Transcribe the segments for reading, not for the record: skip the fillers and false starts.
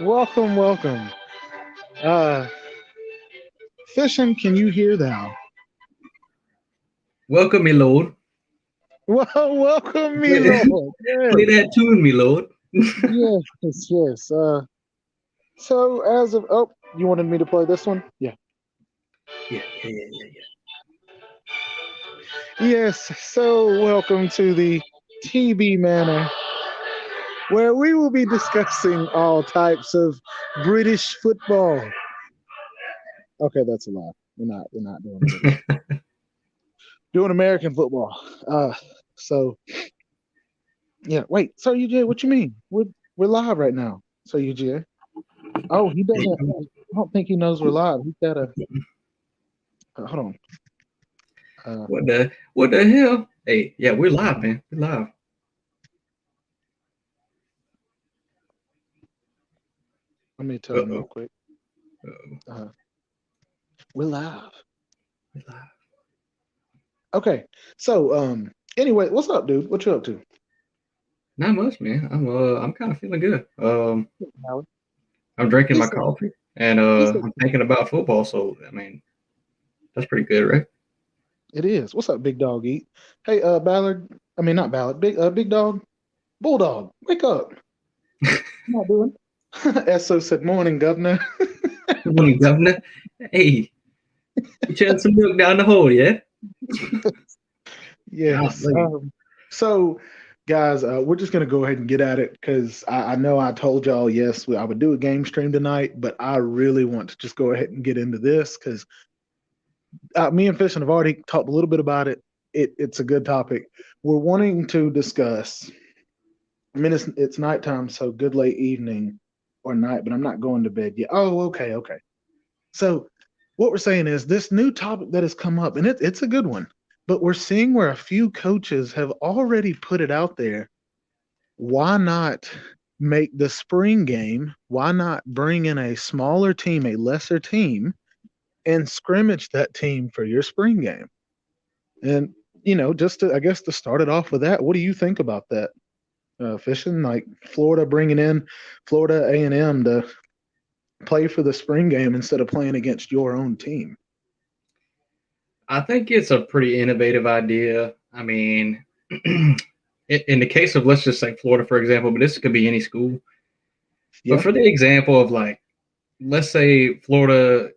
Welcome, welcome. Uh, Fishing, can you hear thou? Welcome, me lord. Well, welcome me, Play, Lord. play Yes, that tune, me lord. yes, yes. So as of you wanted me to play this one? Yeah. Yeah. Yes. So welcome to the TB Manor, where we will be discussing all types of British football. Okay, that's a lie. We're not doing British. Doing American football. So yeah. Wait. So UJ, what you mean? We're live right now. So UJ. Oh, he doesn't. I don't think he knows we're live. He's got a. Hold on. Uh, What the hell? Hey, yeah, we're live, man. We're live. Let me tell Uh him real oh. quick. Uh-oh. Uh, we're live. We're live. Okay. So anyway, what's up, dude? What you up to? Not much, man. I'm kind of feeling good. Howard. I'm drinking He my said. coffee and He said I'm thinking about football. So I mean, that's pretty good, right? it is. What's up, big dog? Eat. Hey, Ballard. I mean, not Ballard. Big dog. Bulldog. Wake up. What am I doing? Eso said, "Morning, governor." Good morning, governor. Hey, you chilling some milk down the hole, yeah? Yes. Golly. So, guys, we're just going to go ahead and get at it because I know I told y'all, yes, I would do a game stream tonight, but I really want to just go ahead and get into this because me and Fishing have already talked a little bit about it. It's a good topic. We're wanting to discuss, I mean, it's nighttime, so good late evening or night, but I'm not going to bed yet. Oh, okay, okay. So, what we're saying is this new topic that has come up, and it's a good one, but we're seeing where a few coaches have already put it out there. Why not make the spring game? Why not bring in a smaller team, a lesser team, and scrimmage that team for your spring game? And just to, I guess, to start it off with that, what do you think about that? Fishing, like Florida bringing in Florida A&M to play for the spring game instead of playing against your own team. I think it's a pretty innovative idea. I mean, in the case of, let's just say Florida, for example, but this could be any school. But Yeah. for the example of, like, let's say Florida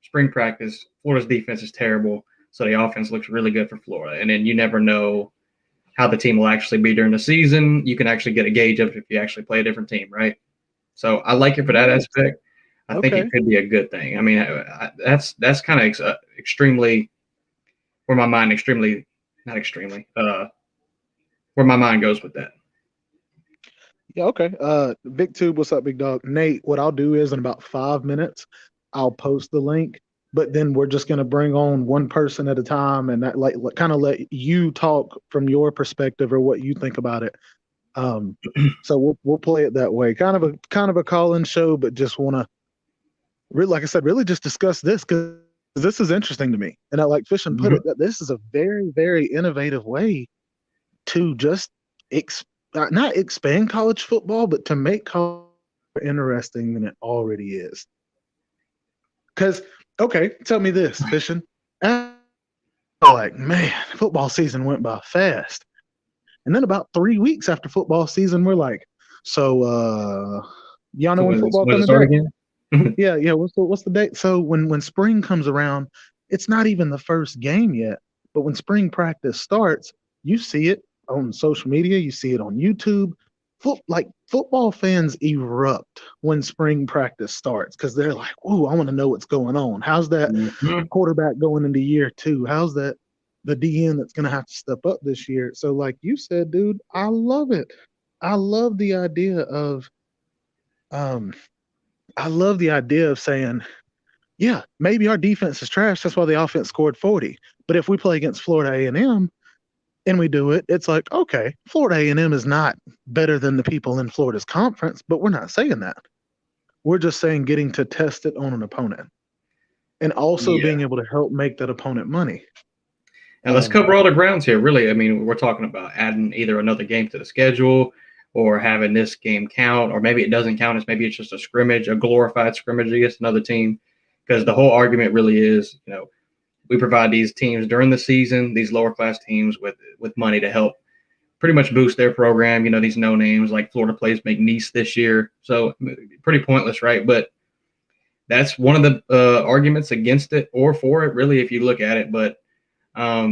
spring practice, Florida's defense is terrible, so the offense looks really good for Florida, and then you never know how the team will actually be during the season. You can actually get a gauge of if you actually play a different team, right? So I like it for that Yes. aspect. I think it Okay. could be a good thing. I mean, that's kind of extremely where my mind extremely not extremely where my mind goes with that. Yeah, okay. Big Tube, what's up, big dog? Nate, what I'll do is in about 5 minutes, I'll post the link, but then we're just gonna bring on one person at a time and that like kind of let you talk from your perspective or what you think about it. Um, so we'll play it that way. Kind of a call-in show, but just wanna really, like I said, really just discuss this because this is interesting to me. And I like Fish and put it Mhm. that this is a very, very innovative way to just not expand college football, but to make college more interesting than it already is. Because, okay, tell me this, Fishing. Like, man, football season went by fast. And then about 3 weeks after football season, we're like, so, y'all know So when football when does it coming start back? again? Yeah, yeah. What's the date? So when spring comes around, it's not even the first game yet. But when spring practice starts, you see it on social media, you see it on YouTube. Like football fans erupt when spring practice starts because they're like, "Ooh, I want to know what's going on. How's that Mhm. quarterback going into year two? How's that the DN that's going to have to step up this year?" So, like you said, dude, I love it. I love the idea of um, I love the idea of saying, yeah, maybe our defense is trash. That's why the offense scored 40. But if we play against Florida A&M and we do it, it's like, okay, Florida A&M is not better than the people in Florida's conference, but we're not saying that. We're just saying getting to test it on an opponent and also Yeah. being able to help make that opponent money. And let's cover all the grounds here. Really, I mean, we're talking about adding either another game to the schedule or having this game count, or maybe it doesn't count as maybe it's just a scrimmage, a glorified scrimmage against another team. Because the whole argument really is, we provide these teams during the season, these lower class teams with money to help pretty much boost their program. These no names like Florida plays McNeese this year, so pretty pointless, right? But that's one of the arguments against it or for it, really, if you look at it. But I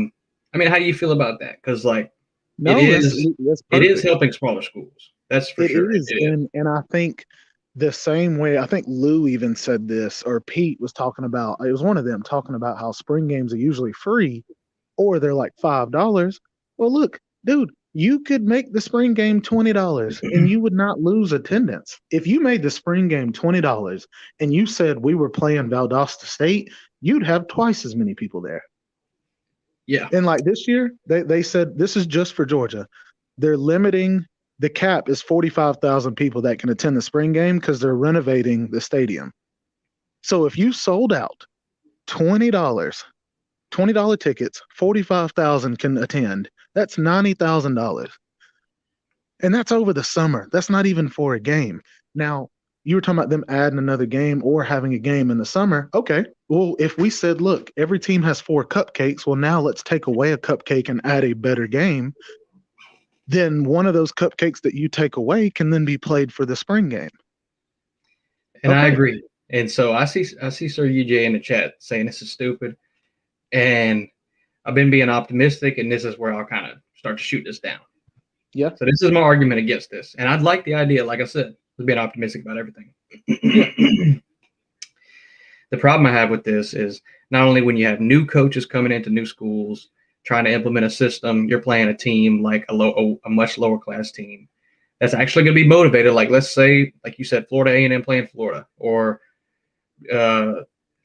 mean, how do you feel about that? Because No, it is helping smaller schools. That's for sure. It is. And I think the same way, I think Lou even said this, or Pete was talking about, it was one of them talking about how spring games are usually free or they're like $5. Well, look, dude, you could make the spring game $20 and you would not lose attendance. If you made the spring game $20 and you said we were playing Valdosta State, you'd have twice as many people there. Yeah. And like this year, they said this is just for Georgia. They're limiting the cap is 45,000 people that can attend the spring game because they're renovating the stadium. So if you sold out $20 tickets, 45,000 can attend. That's $90,000. And that's over the summer. That's not even for a game. Now, you were talking about them adding another game or having a game in the summer. Okay. Well, if we said, look, every team has 4 cupcakes, well, now let's take away a cupcake and add a better game. Then one of those cupcakes that you take away can then be played for the spring game. And okay. I agree. And so I see Sir UJ in the chat saying this is stupid. And I've been being optimistic, and this is where I'll kind of start to shoot this down. Yeah. So this is my argument against this. And I'd like the idea, like I said, of being optimistic about everything. The problem I have with this is not only when you have new coaches coming into new schools, trying to implement a system, you're playing a team like a much lower class team that's actually going to be motivated. Like, let's say, like you said, Florida A&M playing Florida, or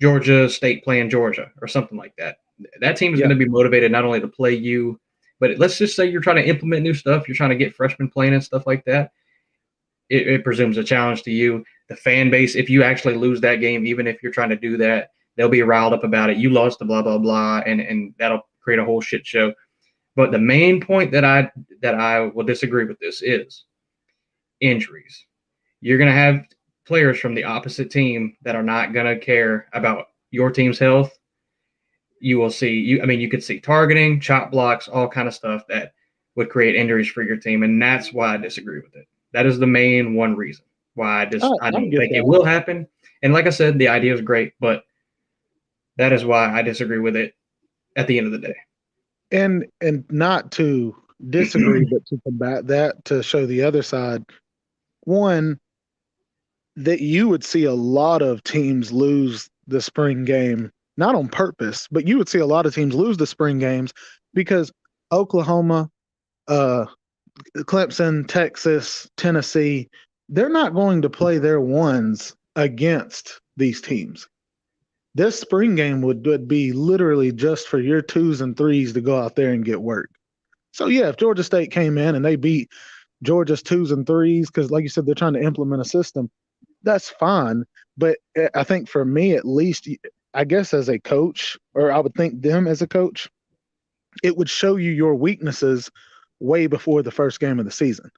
Georgia State playing Georgia, or something like that. That team is going to be motivated not only to play you, but let's just say you're trying to implement new stuff. You're trying to get freshmen playing and stuff like that. It presumes a challenge to you. The fan base, if you actually lose that game, even if you're trying to do that, they'll be riled up about it. You lost to blah, blah, blah, and that'll create a whole shit show. But the main point that I will disagree with this is injuries. You're going to have players from the opposite team that are not going to care about your team's health. You will see you could see targeting, chop blocks, all kind of stuff that would create injuries for your team, and that's why I disagree with it. That is the main one reason why I don't think it will happen. And like I said, the idea is great, but that is why I disagree with it at the end of the day. And not to disagree, but to combat that, to show the other side. One, that you would see a lot of teams lose the spring game, not on purpose, but you would see a lot of teams lose the spring games because Oklahoma, Clemson, Texas, Tennessee, they're not going to play their ones against these teams. This spring game would be literally just for your 2s and 3s to go out there and get work. So, yeah, if Georgia State came in and they beat Georgia's 2s and 3s, because like you said, they're trying to implement a system, that's fine. But I think for me, at least, I guess as a coach, or I would think them as a coach, it would show you your weaknesses way before the first game of the season.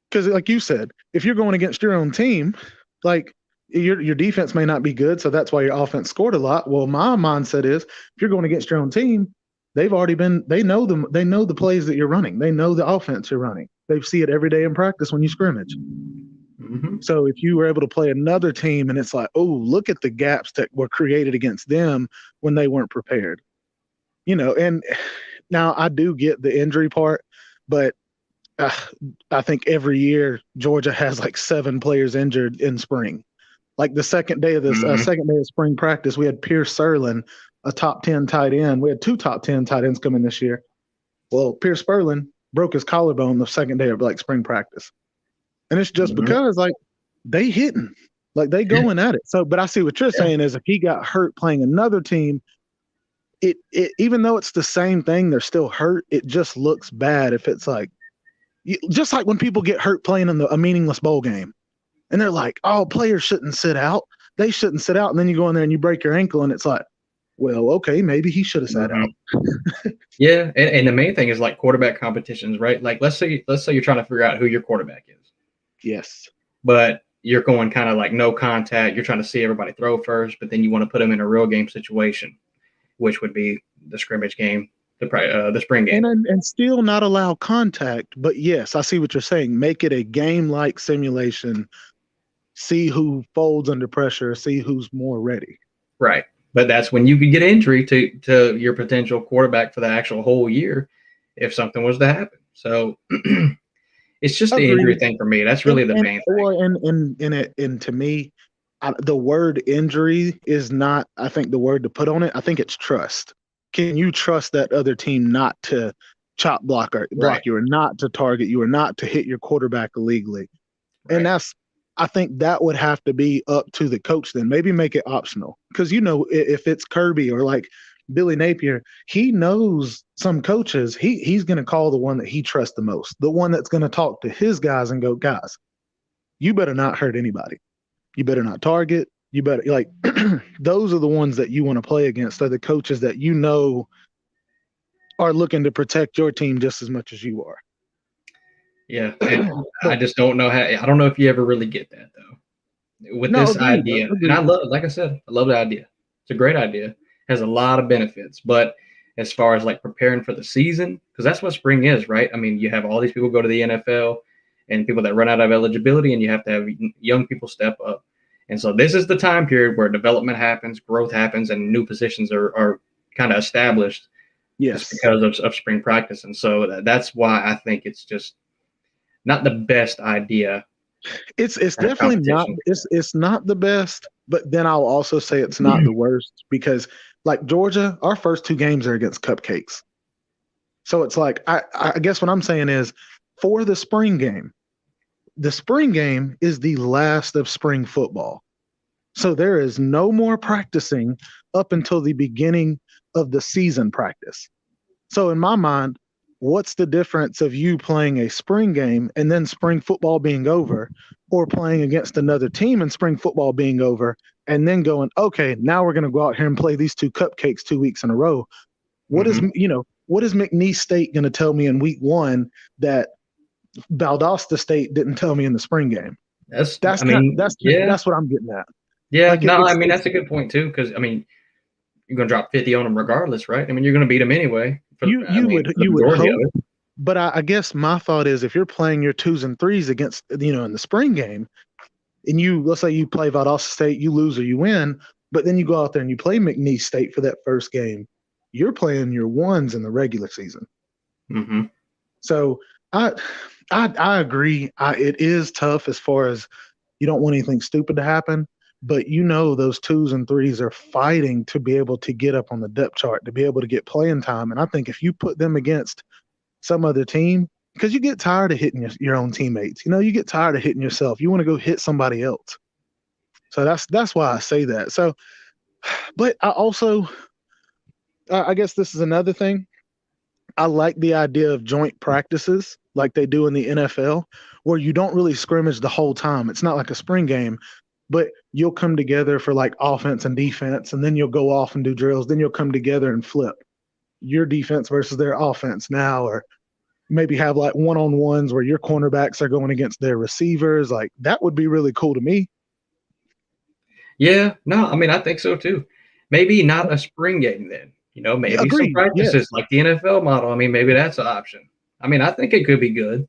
Because like you said, if you're going against your own team, like your defense may not be good, so that's why your offense scored a lot. Well, my mindset is if you're going against your own team, they know the plays that you're running. They know the offense you're running. They see it every day in practice when you scrimmage. Mm-hmm. So if you were able to play another team and it's like, oh, look at the gaps that were created against them when they weren't prepared. And now I do get the injury part, but I think every year Georgia has like 7 players injured in spring. Like the second day of spring practice, we had Pierce Sirlin, a top 10 tight end. We had 2 top 10 tight ends coming this year. Well, Pierce Sirlin broke his collarbone the second day of like spring practice. And it's just because like they hitting, like they going at it. So, but I see what you're saying is if he got hurt playing another team, it even though it's the same thing, they're still hurt. It just looks bad if it's like, just like when people get hurt playing in a meaningless bowl game and they're like, oh, players shouldn't sit out. They shouldn't sit out. And then you go in there and you break your ankle and it's like, Well, okay, maybe he should have sat Mhm. out. Yeah, and the main thing is like quarterback competitions, right? Like let's say you're trying to figure out who your quarterback is, Yes. but you're going kind of like no contact. You're trying to see everybody throw first, but then you want to put them in a real game situation, which would be the scrimmage game, the spring game. And still not allow contact, but yes, I see what you're saying. Make it a game-like simulation. See who folds under pressure. See who's more ready. Right. But that's when you could get injury to your potential quarterback for the actual whole year if something was to happen. So it's just the injury Agreed. thing for me. That's really the And main thing. well, and to me, the word injury is not, I think, the word to put on it. I think it's trust. Can you trust that other team not to block Right. you, or not to target you, or not to hit your quarterback illegally? And Right. I think that would have to be up to the coach then. Maybe make it optional. Because, if it's Kirby or like Billy Napier, he knows some coaches, he's going to call the one that he trusts the most, the one that's going to talk to his guys and go, guys, you better not hurt anybody. You better not target. You better, like, those are the ones that you want to play against, are the coaches that are looking to protect your team just as much as you are. Yeah. And I But just don't know how I don't know if you ever really get that though. With no, this agreed. idea. And I Agreed. love like I said, I love the idea. It's a great idea. Has a lot of benefits. But as far as like preparing for the season, because that's what spring is, right? I mean, you have all these people go to the NFL and people that run out of eligibility, and you have to have young people step up. And so this is the time period where development happens, growth happens, and new positions are kind of established just Yes. because of spring practice. And so that's why I think it's just not the best idea It's to have definitely not, competition. it's not the best, but then I'll also say it's not the worst, because like Georgia, our first two games are against cupcakes. So it's like, I guess what I'm saying is, for the spring game is the last of spring football. So there is no more practicing up until the beginning of the season practice. So in my mind, what's the difference of you playing a spring game and then spring football being over, or playing against another team and spring football being over, and then going, okay, now we're going to go out here and play these two cupcakes 2 weeks in a row? Mm-hmm. What is McNeese State going to tell me in week one that Valdosta State didn't tell me in the spring game? That's, That's I kind mean, yeah, that's what I'm getting at. yeah. Like No, I mean it's that's a good point too, because I mean you're going to drop 50 on them regardless, right? I mean you're going to beat them anyway. For the you would majority of hope. it. But I guess my thought is, if you're playing your twos and threes against, in the spring game, and let's say you play Valdosta State, you lose or you win, but then you go out there and you play McNeese State for that first game, you're playing your ones in the regular season. Mm-hmm. So I I agree. It is tough as far as, you don't want anything stupid to happen, but those twos and threes are fighting to be able to get up on the depth chart, to be able to get playing time. And I think if you put them against some other team, because you get tired of hitting your own teammates. You get tired of hitting yourself. You want to go hit somebody else. So that's why I say that. So, but I also, I guess this is another thing. I like the idea of joint practices like they do in the NFL, where you don't really scrimmage the whole time. It's not like a spring game, but you'll come together for like offense and defense, and then you'll go off and do drills. Then you'll come together and flip your defense versus their offense now, or maybe have like one-on-ones where your cornerbacks are going against their receivers. Like, that would be really cool to me. Yeah, no, I mean I think so too. Maybe not a spring game then. Maybe some Agreed. practices Yes. like the NFL model. I mean, maybe that's an option. I mean, I think it could be good.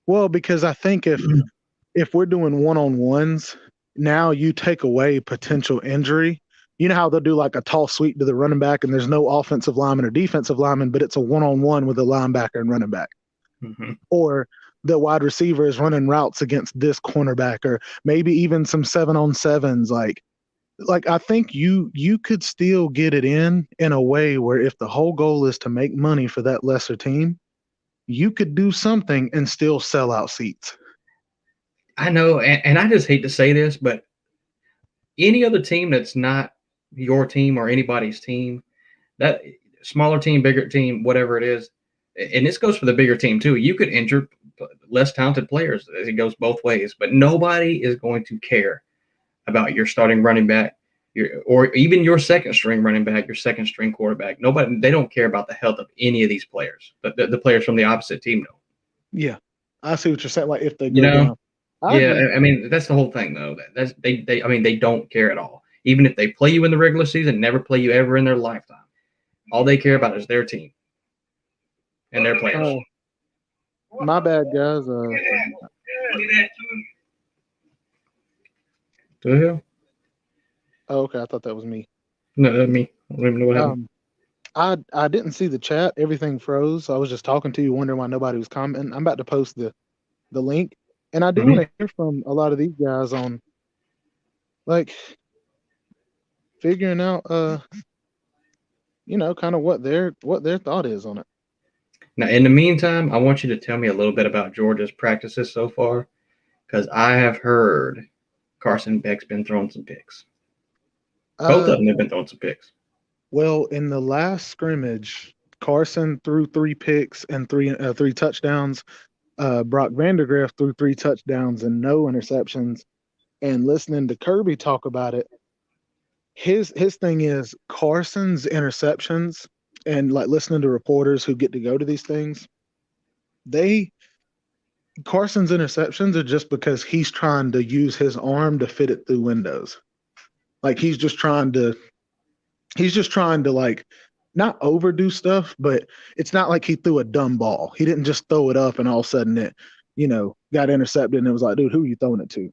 Well, because I think if we're doing one-on-ones, now you take away potential injury. You know how they'll do like a toss sweep to the running back, and there's no offensive lineman or defensive lineman, but it's a one-on-one with a linebacker and running back. Mm-hmm. Or the wide receiver is running routes against this cornerback, or maybe even some 7-on-7s. Like I think you could still get it in a way where, if the whole goal is to make money for that lesser team, you could do something and still sell out seats. I know, and I just hate to say this, but any other team that's not your team or anybody's team, that smaller team, bigger team, whatever it is, and this goes for the bigger team too. You could injure less talented players. It goes both ways, but nobody is going to care about your starting running back, or even your second string running back, your second string quarterback. They don't care about the health of any of these players, but the players from the opposite team don't. Yeah, I see what you're saying. Like if they You go know? down, I Yeah, agree. I mean that's the whole thing though. That's they I mean they don't care at all. Even if they play you in the regular season, never play you ever in their lifetime. All they care about is their team and their players. My bad, guys. To the hell? Oh, okay, I thought that was me. No, that's me. I don't even know what happened. I didn't see the chat. Everything froze. So I was just talking to you, wondering why nobody was commenting. I'm about to post the link, and I do Mhm. want to hear from a lot of these guys on like figuring out kind of what their thought is on it. Now, in the meantime, I want you to tell me a little bit about Georgia's practices so far, because I have heard Carson Beck's been throwing some picks. Both Uh, of them have been throwing some picks. well, in the last scrimmage, Carson threw 3 picks and three touchdowns. Brock Vandagriff threw 3 touchdowns and no interceptions. And listening to Kirby talk about it, his thing is Carson's interceptions, and like listening to reporters who get to go to these things, they Carson's interceptions are just because he's trying to use his arm to fit it through windows. Like he's just trying to like not overdo stuff, but it's not like he threw a dumb ball. He didn't just throw it up and all of a sudden it got intercepted and it was like, dude, who are you throwing it to?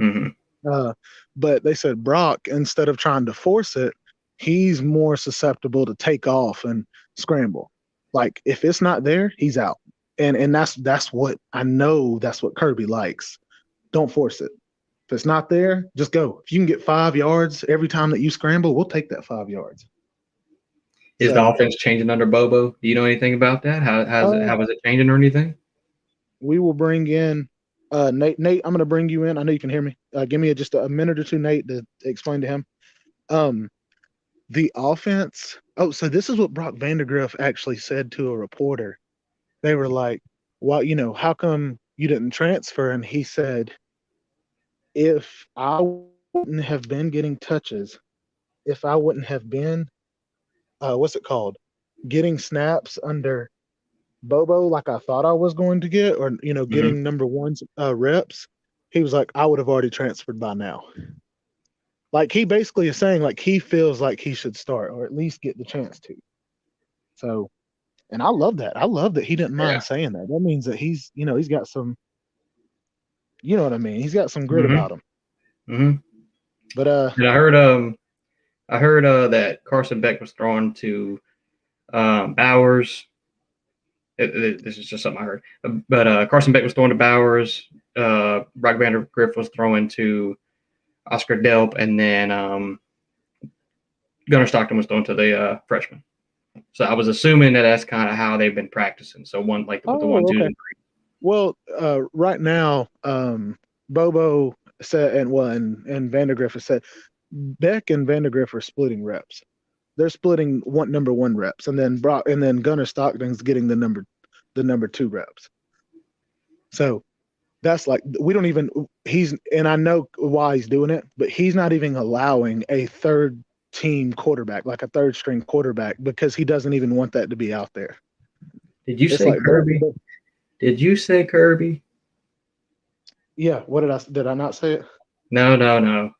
Mm-hmm. But they said Brock, instead of trying to force it, he's more susceptible to take off and scramble. Like if it's not there, he's out. And that's what I know. That's what Kirby likes. Don't force it. If it's not there, just go. If you can get 5 yards every time that you scramble, we'll take that 5 yards. Is the So offense changing under Bobo? Do you know anything about that? uh, How is it changing or anything? we will bring in Nate. Nate, I'm going to bring you in. I know you can hear me. Give me just a minute or two, Nate, to explain to him. Um, the offense. Oh, so this is what Brock Vandagriff actually said to a reporter. They were like, "Well, how come you didn't transfer?" And he said, "If I wouldn't have been getting touches, if I wouldn't have been, what's it called, getting snaps under Bobo like I thought I was going to get, or Mm-hmm. getting number one's reps, he was like, I would have already transferred by now." Like he basically is saying like he feels like he should start or at least get the chance to. So, and I love that. I love that he didn't Yeah. mind saying that. That means that he's got some, you know what I mean? He's got some grit Mm-hmm. about him. Mm-hmm. But And I heard that Carson Beck was throwing to Bowers. This is just something I heard. But Carson Beck was throwing to Bowers. Brock Vandagriff was throwing to Oscar Delp, and then Gunnar Stockton was throwing to the freshman. So I was assuming that that's kind of how they've been practicing. So one like with the one, oh, twos, okay. and three. Well, right now, Bobo said, and Vandagriff has said, Beck and Vandagriff are splitting reps. They're splitting number one reps, and then Gunnar Stockton's getting the number two reps. So that's like we don't even and I know why he's doing it, but he's not even allowing a third team quarterback, like a third string quarterback, because he doesn't even want that to be out there. Did you It's say like Kirby? Did you say Kirby? yeah. What did I not say it? No, no, no.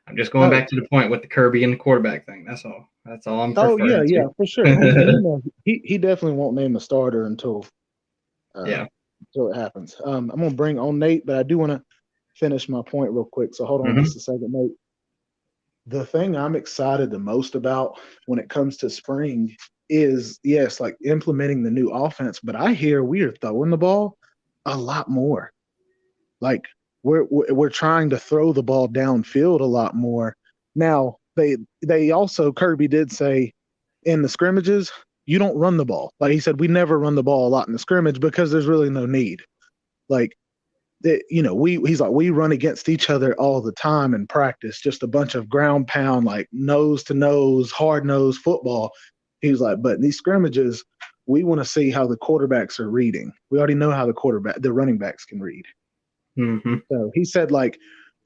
I'm just going Oh, back to the point with the Kirby and the quarterback thing. That's all. That's all I'm oh yeah, referring yeah, to. for sure. He definitely won't name a starter uh Yeah. until it happens. I'm gonna bring on Nate, but I do want to finish my point real quick. So hold on Mm-hmm. just a second, Nate. The thing I'm excited the most about when it comes to spring is, yes, like implementing the new offense, but I hear we are throwing the ball a lot more. Like we're trying to throw the ball downfield a lot more. Now, they also, Kirby did say in the scrimmages, you don't run the ball. Like he said, we never run the ball a lot in the scrimmage because there's really no need. Like he's like, we run against each other all the time in practice, just a bunch of ground pound, like nose to nose, hard nose football. He was like, but in these scrimmages, we want to see how the quarterbacks are reading. We already know how the running backs can read. Mm-hmm. So he said, like,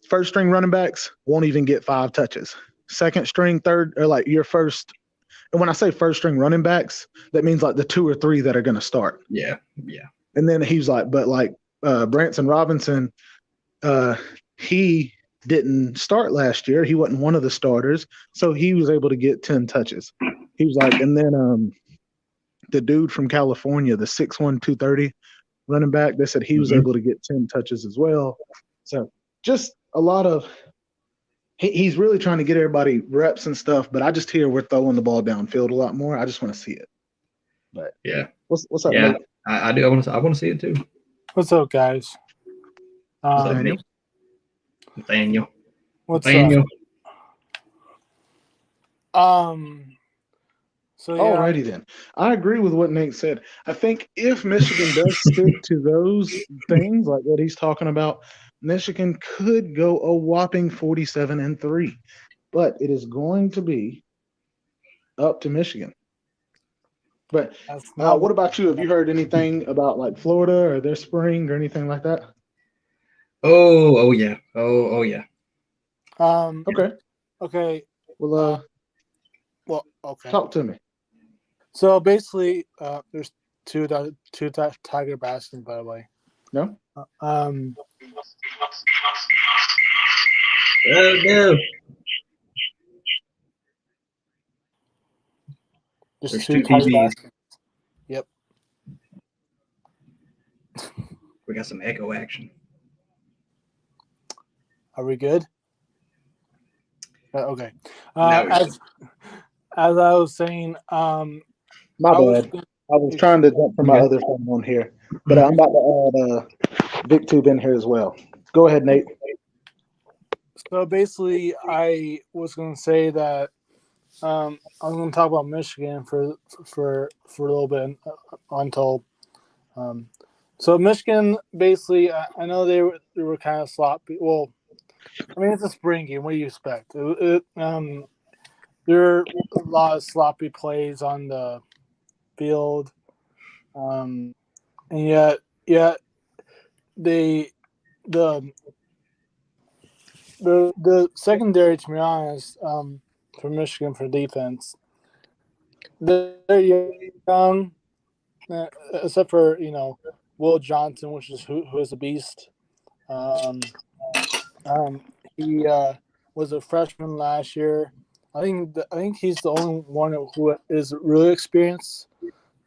first string running backs won't even get 5 touches. second string, third, or like your first. And when I say first string running backs, that means like the 2 or 3 that are going to start. Yeah. And then he's like, but like Branson Robinson, he didn't start last year. He wasn't one of the starters, so he was able to get 10 touches. He was like, and then the dude from California, the 6'1", 230 running back, they said he was able to get 10 touches as well. So just a lot of he's really trying to get everybody reps and stuff, but I just hear we're throwing the ball downfield a lot more. I just want to see it. But yeah, what's up, yeah, Nate? I do. I want to see it too. What's up, guys? Nathaniel. What's Nathaniel. up? So yeah, Alrighty then. I agree with what Nate said. I think if Michigan does stick to those things like what he's talking about, Michigan could go a whopping 47-3. But it is going to be up to Michigan. But that's not what about you? Have you heard anything about like Florida or their spring or anything like that? Oh yeah. Oh yeah. Okay. Well, okay. talk to me. So basically, there's two Tiger Baskin, by the way. No? Oh no. There's two two Tiger TVs. Baskins. Yep. We got some echo action. Are we good? Okay. No, as I was saying, My bad. I was trying to jump from my other phone on here, but I'm about to add VicTube in here as well. Go ahead, Nate. So basically, I was going to say that I was going to talk about Michigan for a little bit until. So Michigan, basically, I know they were kind of sloppy. Well, I mean, it's a spring game. What do you expect? There are a lot of sloppy plays on the field, and yet the secondary, to be honest, for Michigan for defense, they're young, except for Will Johnson, which is who is a beast. He was a freshman last year. I think he's the only one who is really experienced.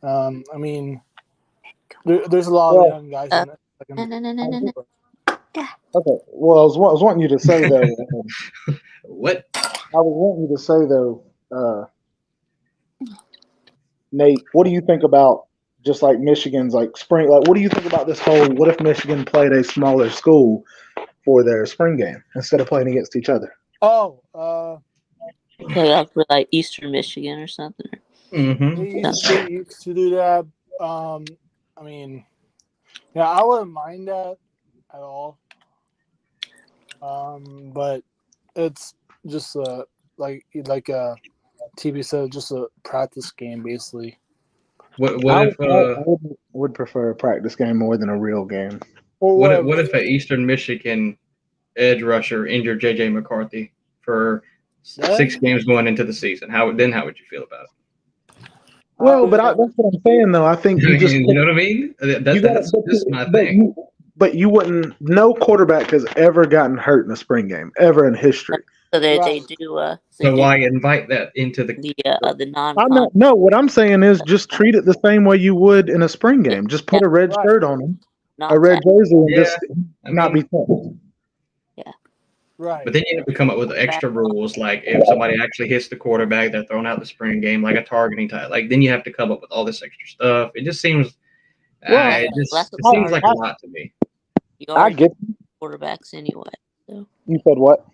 I mean, there's a lot of young guys in it. Okay. Well, I was wanting you to say though. What? I was wanting you to say though, Nate. What do you think about just like Michigan's like spring? Like, what do you think about this whole? What if Michigan played a smaller school for their spring game instead of playing against each other? Like Eastern Michigan or something. They used to do that. I mean, yeah, I wouldn't mind that at all. But it's just like TV said, just a practice game basically. What if I would prefer a practice game more than a real game. what if an Eastern Michigan edge rusher injured JJ McCarthy for 6 games going into the season? How would you feel about it? Well, but that's what I'm saying though. I think you just you know what I mean. That's my thing. But you wouldn't. No quarterback has ever gotten hurt in a spring game ever in history. So they do. So why invite that into the non? No, what I'm saying is just treat it the same way you would in a spring game. Just put a red shirt on him, a red jersey, and just not be touched. Yeah. Right. But then you have to come up with extra rules, like if somebody actually hits the quarterback, they're thrown out the spring game, like a targeting type. Like then you have to come up with all this extra stuff. It just seems, it seems like a lot to me. I get quarterbacks anyway. So. You said what?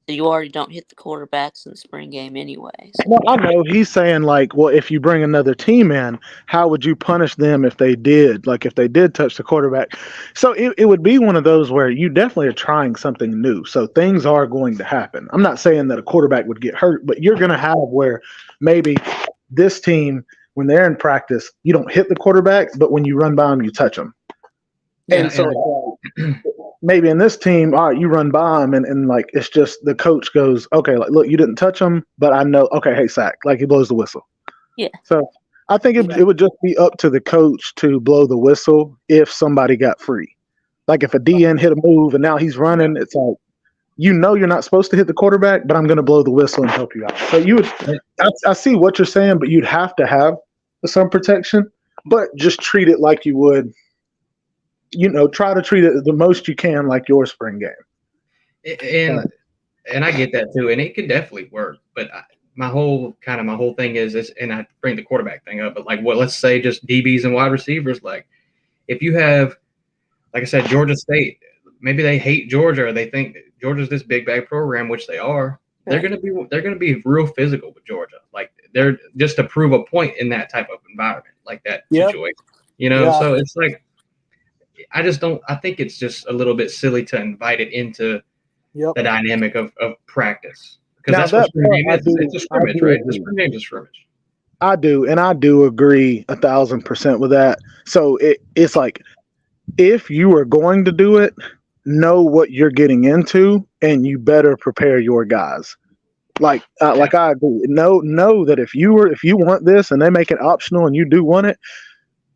So you already don't hit the quarterbacks in the spring game anyway. So. Well, I know he's saying like, well, if you bring another team in, how would you punish them if they did? Like if they did touch the quarterback. So it would be one of those where you definitely are trying something new. So things are going to happen. I'm not saying that a quarterback would get hurt, but you're going to have where maybe this team, when they're in practice, you don't hit the quarterback, but when you run by them, you touch them. Yeah, and so maybe in this team, all right, you run by him and like it's just the coach goes, okay, like look, you didn't touch him, but I know, okay, hey, sack, like he blows the whistle. Yeah. So I think it would just be up to the coach to blow the whistle if somebody got free. Like if a DN hit a move and now he's running, it's like, you're not supposed to hit the quarterback, but I'm going to blow the whistle and help you out. So you would, I see what you're saying, but you'd have to have some protection, but just treat it like you would, try to treat it the most you can like your spring game. And I get that too, and it could definitely work. But my whole thing is, and I bring the quarterback thing up, but like let's say just DBs and wide receivers. Like if you have, like I said, Georgia State, maybe they hate Georgia or they think Georgia's this big bag program, which they are. They're gonna be real physical with Georgia. Like they're just to prove a point in that type of environment, like that situation. So it's like I think it's just a little bit silly to invite it into the dynamic of practice. Because that's what spring game is. It's a scrimmage, right? The spring game is a scrimmage. I do agree 1,000% with that. So it's like if you are going to do it, know what you're getting into, and you better prepare your guys. I agree. Know that if you want this and they make it optional and you do want it,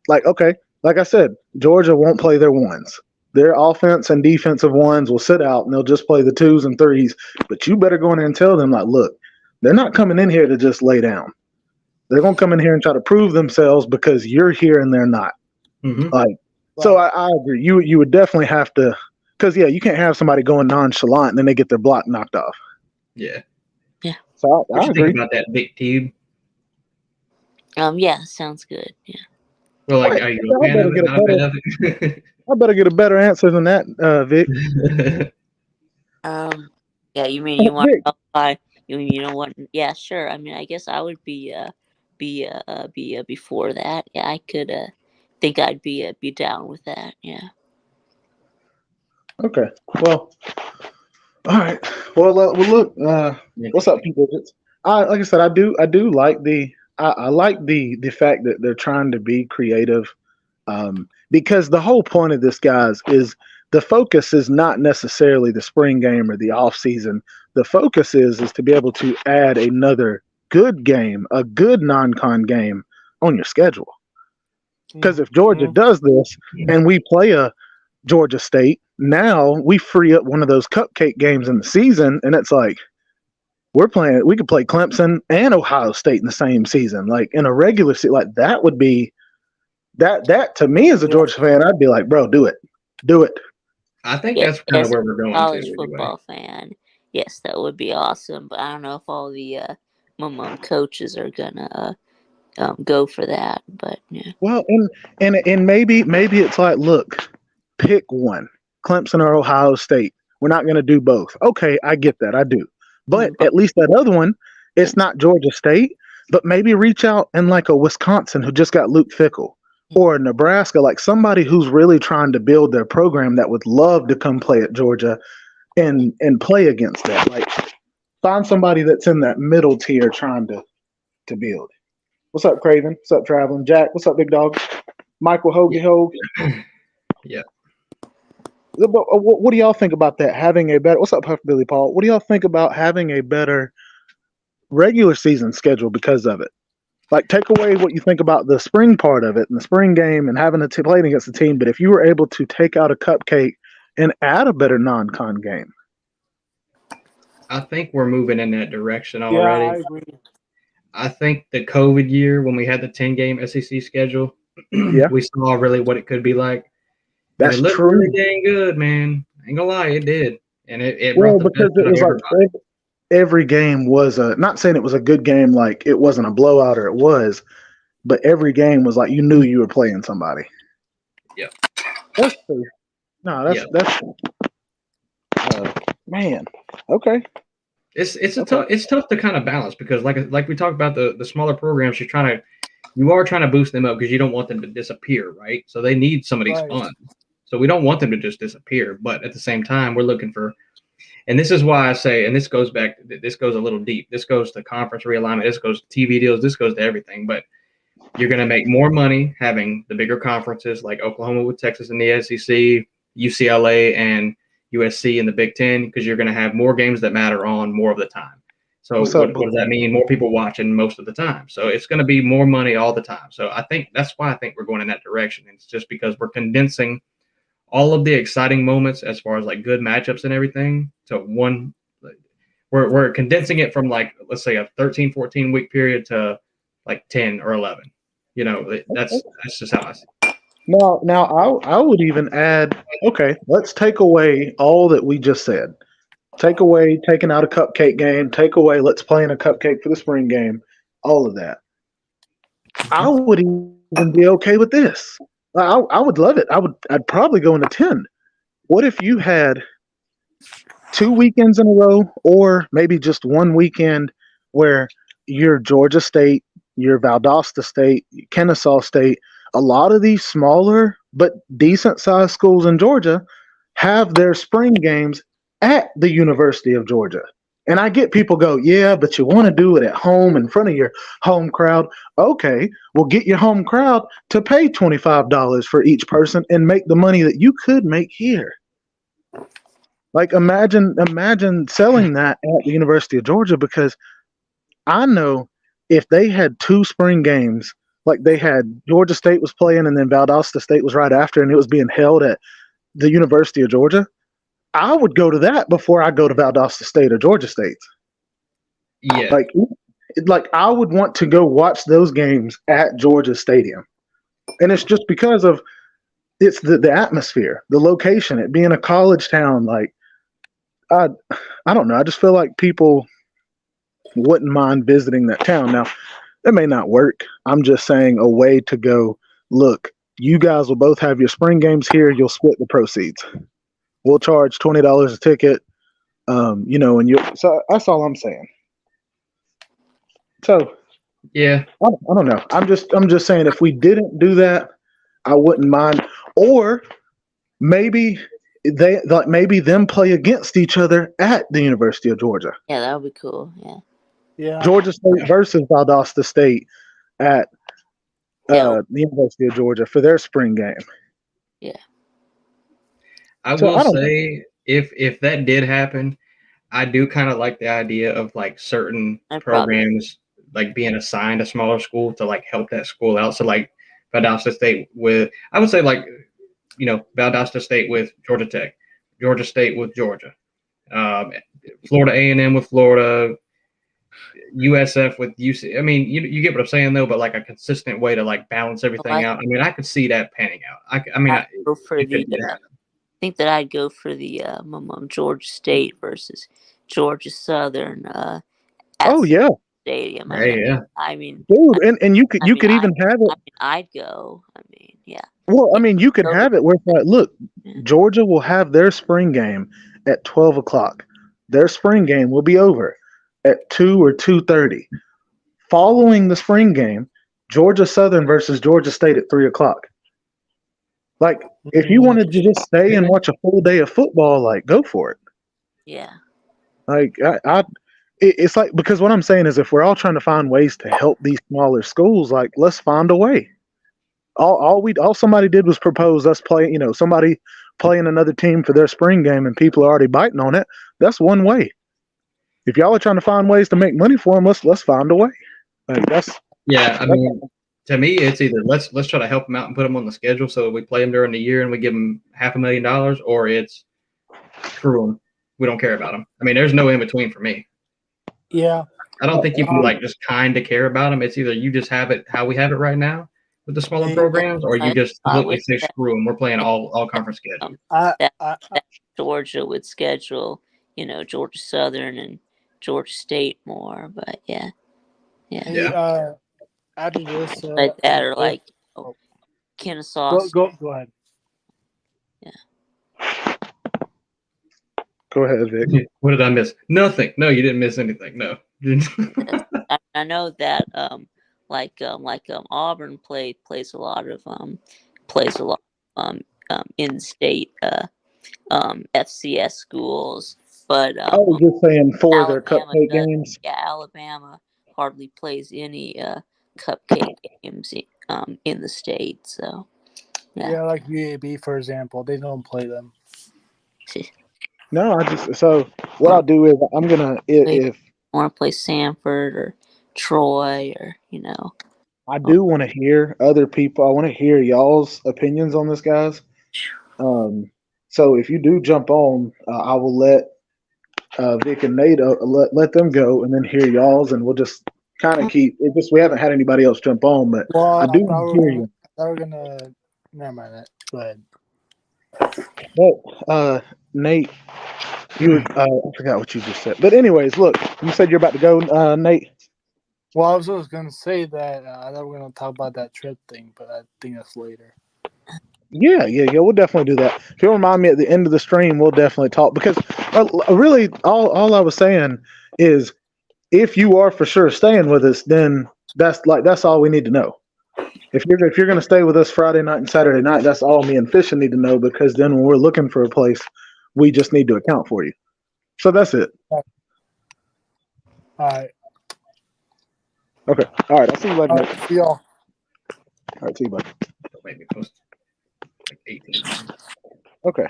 like okay, like I said, Georgia won't play their ones. Their offense and defensive ones will sit out and they'll just play the 2s and 3s. But you better go in there and tell them, like, look, they're not coming in here to just lay down. They're going to come in here and try to prove themselves because you're here and they're not. Mm-hmm. So I agree. You would definitely have to, because you can't have somebody going nonchalant and then they get their block knocked off. Yeah. Yeah. So what I you agree. think about that, Big Team? Yeah, sounds good. Yeah. Well, like, are you a fan of it? Not a fan of it? I better get a better answer than that, Vic. Yeah, you mean you want to apply? You know what? Yeah, sure. I mean, I guess I would be before that. Yeah, I could think I'd be down with that. Yeah. Okay. Well. All right. Well, look. What's up, people? Like I said, I do like I like the fact that they're trying to be creative, because the whole point of this, guys, is the focus is not necessarily the spring game or the off season. The focus is to be able to add another good game, a good non-con game on your schedule. Because if Georgia does this and we play a Georgia State, now we free up one of those cupcake games in the season, and it's like we could play Clemson and Ohio State in the same season, like in a regular season. Like that would be that to me as a Georgia fan, I'd be like, bro, do it. I think that's kind of where we're going college to. Football fan, yes, that would be awesome. But I don't know if all the coaches are gonna go for that. But yeah. Well, and maybe it's like, look, pick one, Clemson or Ohio State. We're not going to do both. Okay, I get that. I do. But at least that other one, it's not Georgia State, but maybe reach out and like a Wisconsin who just got Luke Fickell, or Nebraska, like somebody who's really trying to build their program that would love to come play at Georgia and play against that. Like find somebody that's in that middle tier trying to build. What's up, Craven? What's up, Traveling? Jack, what's up, big dog? Michael Hoagie Hogue. Yeah. What do y'all think about that? Having a better, what's up, Puff Billy Paul? What do y'all think about having a better regular season schedule because of it? Like, take away what you think about the spring part of it and the spring game and having to play against the team. But if you were able to take out a cupcake and add a better non-con game, I think we're moving in that direction already. Yeah, I agree. I think the COVID year when we had the 10-game SEC schedule, we saw really what it could be like. That's it looked true. Really dang good, man. I ain't gonna lie, it did, and it well, brought the because best it was out of like every game was not saying it was a good game, like it wasn't a blowout or it was, but every game was like you knew you were playing somebody. Yeah, that's true. No, that's man. Okay. It's tough to kind of balance because like we talked about the smaller programs, you are trying to boost them up because you don't want them to disappear, right? So they need some of these funds. So we don't want them to just disappear, but at the same time, we're looking for, and this is why I say, and this goes a little deep. This goes to conference realignment. This goes to TV deals. This goes to everything. But you're going to make more money having the bigger conferences like Oklahoma with Texas and the SEC. UCLA and USC in the Big Ten because you're going to have more games that matter on more of the time. So what does that mean? More people watching most of the time. So it's going to be more money all the time. So I think that's why I think we're going in that direction. It's just because we're condensing all of the exciting moments as far as like good matchups and everything to one. We're condensing it from like, let's say a 13, 14 week period to like 10 or 11. You know, that's just how I see it. Now, I would even add, okay, let's take away all that we just said. Take away taking out a cupcake game. Take away let's play in a cupcake for the spring game. All of that. I would even be okay with this. I would love it. I'd probably go and attend. What if you had 2 weekends in a row, or maybe just one weekend where you're Georgia State, you're Valdosta State, Kennesaw State, a lot of these smaller but decent sized schools in Georgia have their spring games at the University of Georgia. And I get people go, yeah, but you want to do it at home in front of your home crowd. Okay, well, get your home crowd to pay $25 for each person and make the money that you could make here. Like imagine selling that at the University of Georgia, because I know if they had 2 spring games, like they had Georgia State was playing and then Valdosta State was right after, and it was being held at the University of Georgia, I would go to that before I go to Valdosta State or Georgia State. Yeah. Like I would want to go watch those games at Georgia Stadium. And it's just because of it's the atmosphere, the location, it being a college town. Like I don't know. I just feel like people wouldn't mind visiting that town. Now, that may not work. I'm just saying a way to go, look, you guys will both have your spring games here. You'll split the proceeds. We'll charge $20 a ticket. So that's all I'm saying. So yeah, I don't know. I'm just saying if we didn't do that, I wouldn't mind. Or maybe maybe them play against each other at the University of Georgia. Yeah, that would be cool. Yeah. Yeah. Georgia State versus Valdosta State at the University of Georgia for their spring game. Yeah. I will say if that did happen, I do kind of like the idea of like certain programs like being assigned a smaller school to like help that school out. So like Valdosta State with, I would say like, Valdosta State with Georgia Tech, Georgia State with Georgia, Florida A&M with Florida, USF with UC. I mean, you get what I'm saying though, but like a consistent way to like balance everything out. I mean, I could see that panning out. I think that I'd go for the Georgia State versus Georgia Southern. Stadium. I mean, dude, and you could even have it. I'd go. I mean, yeah. Well, I mean, you could have it where it's like, look, Georgia will have their spring game at 12 o'clock. Their spring game will be over at 2 or 2:30. Following the spring game, Georgia Southern versus Georgia State at 3 o'clock. Like, if you wanted to just stay and watch a full day of football, like, go for it. Yeah. Like, it's like, because what I'm saying is if we're all trying to find ways to help these smaller schools, like, let's find a way. All somebody did was propose us playing, somebody playing another team for their spring game and people are already biting on it. That's one way. If y'all are trying to find ways to make money for them, let's find a way. Like I mean, to me, it's either let's try to help them out and put them on the schedule so that we play them during the year and we give them $500,000, or it's screw them. We don't care about them. I mean, there's no in between for me. Yeah. I don't think you can like just kind of care about them. It's either you just have it how we have it right now with the smaller programs, or you just completely say screw them. We're playing all conference schedule. Georgia would schedule, Georgia Southern and Georgia State more, but yeah. After this, like that, or like Kennesaw. Go ahead. Yeah. Go ahead, Vic. What did I miss? Nothing. No, you didn't miss anything. No. I know that Auburn plays a lot in-state FCS schools, but I was just saying for their cupcake games. Yeah, Alabama hardly plays any cupcake games in the state. So Yeah, like UAB, for example. They don't play them. No, so what I'll do is I'm gonna if Want to play Sanford or Troy or I do want to hear other people. I want to hear y'all's opinions on this, guys. So if you do jump on, I will let Vic and Nate let them go, and then hear y'all's, and we'll just kind of keep it. Just we haven't had anybody else jump on, but Well, I do want to hear you. I thought we were gonna. Never mind that. Go ahead. But Nate, you were, I forgot what you just said. But anyways, look, you said you're about to go, Nate. Well, I was just gonna say that I thought we were gonna talk about that trip thing, but I think that's later. Yeah, we'll definitely do that. If you'll remind me at the end of the stream, we'll definitely talk because really, all I was saying is, if you are for sure staying with us, then that's all we need to know. If you're going to stay with us Friday night and Saturday night, that's all me and Fisher need to know, because then when we're looking for a place, we just need to account for you. So that's it. All right. Okay. All right. I'll see you later. All right. See y'all. All right. See you, buddy. Don't make me post like 18. Okay.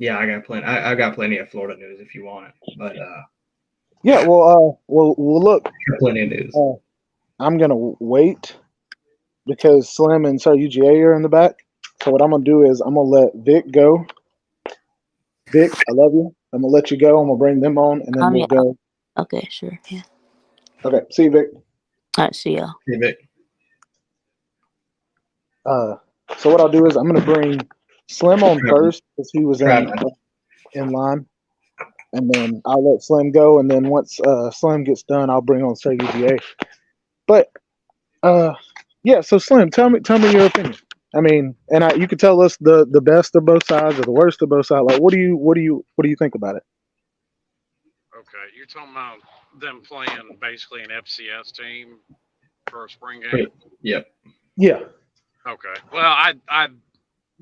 Yeah, I got plenty. I got plenty of Florida news if you want it, but yeah. Well, look. Plenty of news. I'm gonna wait because Slim and Sir UGA are in the back. So what I'm gonna do is I'm gonna let Vic go. Vic, I love you. I'm gonna let you go. I'm gonna bring them on, and then we'll go. Okay, sure. Yeah. Okay. See you, Vic. All right. See y'all. Hey, Vic. So what I'll do is I'm gonna bring Slim on first because he was in line, and then I'll let Slim go, and then once Slim gets done, I'll bring on Sir UGA. But yeah. So Slim, tell me your opinion. I mean, and you can tell us the best of both sides or the worst of both sides. Like, what do you think about it? Okay, you're talking about them playing basically an FCS team for a spring game. Yep. Yeah. Okay. Well, I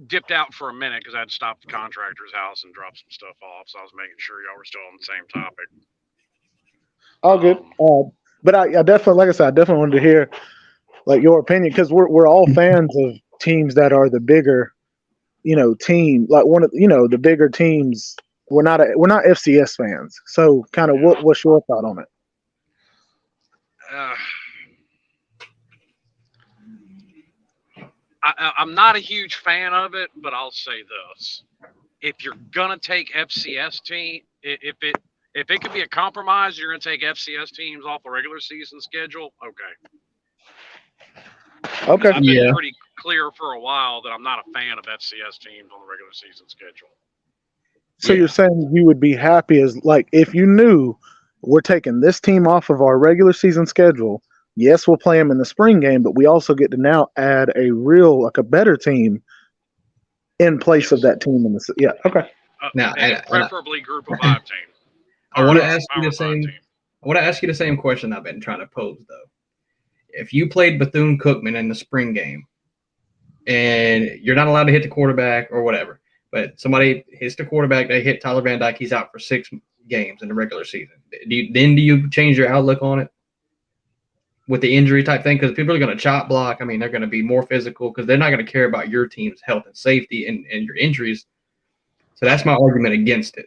dipped out for a minute because I had to stop at the contractor's house and drop some stuff off, so I was making sure y'all were still on the same topic. All good. But I definitely, like I said, I definitely wanted to hear like your opinion, because we're all fans of teams that are the bigger, team, like one of the bigger teams. We're not FCS fans, so kind of what's your thought on it? I'm not a huge fan of it, but I'll say this: if you're gonna take FCS team, if it could be a compromise, you're gonna take FCS teams off the regular season schedule. Okay. I've been pretty clear for a while that I'm not a fan of FCS teams on the regular season schedule. So you're saying you would be happy as like if you knew we're taking this team off of our regular season schedule. Yes, we'll play them in the spring game, but we also get to now add a better team in place of that team in the Okay. Now, preferably group of 5 team. I want to ask you the same. I want to ask you the same question I've been trying to pose though. If you played Bethune-Cookman in the spring game, and you're not allowed to hit the quarterback or whatever, but somebody hits the quarterback, they hit Tyler Van Dyke, he's out for 6 games in the regular season. Do you change your outlook on it with the injury type thing? Because people are going to chop block. I mean, they're going to be more physical because they're not going to care about your team's health and safety and your injuries. So that's my argument against it.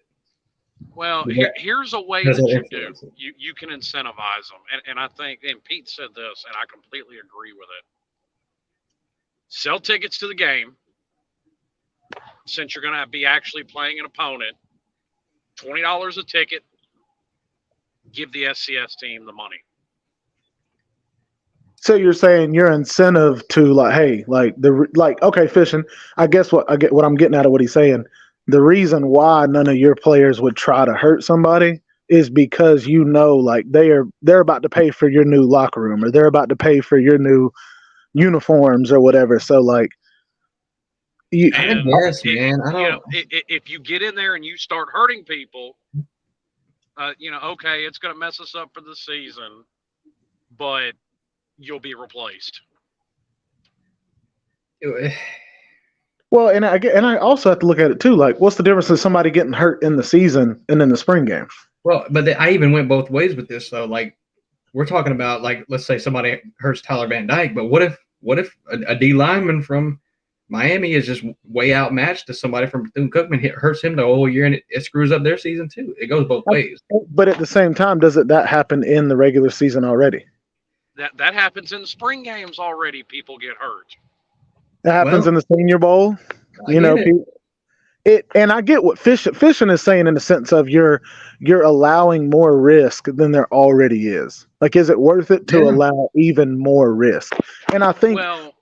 Well, here's a way that you do. You can incentivize them. And I think, and Pete said this, and I completely agree with it. Sell tickets to the game. Since you're going to be actually playing an opponent, $20 a ticket, give the SCS team the money. So you're saying your incentive to okay, fishing. I guess what I'm getting out of what he's saying. The reason why none of your players would try to hurt somebody is because like they're about to pay for your new locker room, or they're about to pay for your new uniforms or whatever. So like, if you get in there and you start hurting people, okay, it's going to mess us up for the season, but you'll be replaced. Well, and I also have to look at it too. Like, what's the difference in somebody getting hurt in the season and in the spring game? Well, but I even went both ways with this. So, like, we're talking about, like, let's say somebody hurts Tyler Van Dyke, but what what if a D lineman from Miami is just way outmatched to somebody from Bethune-Cookman, hurts him the whole year, and it screws up their season too. It goes both ways. But at the same time, doesn't that happen in the regular season already? That happens in the spring games already. People get hurt. It happens Well, in the Senior Bowl. I You know, get it. and I get what Fishing is saying in the sense of you're allowing more risk than there already is. Like, is it worth it to Yeah. allow even more risk? And I think Well,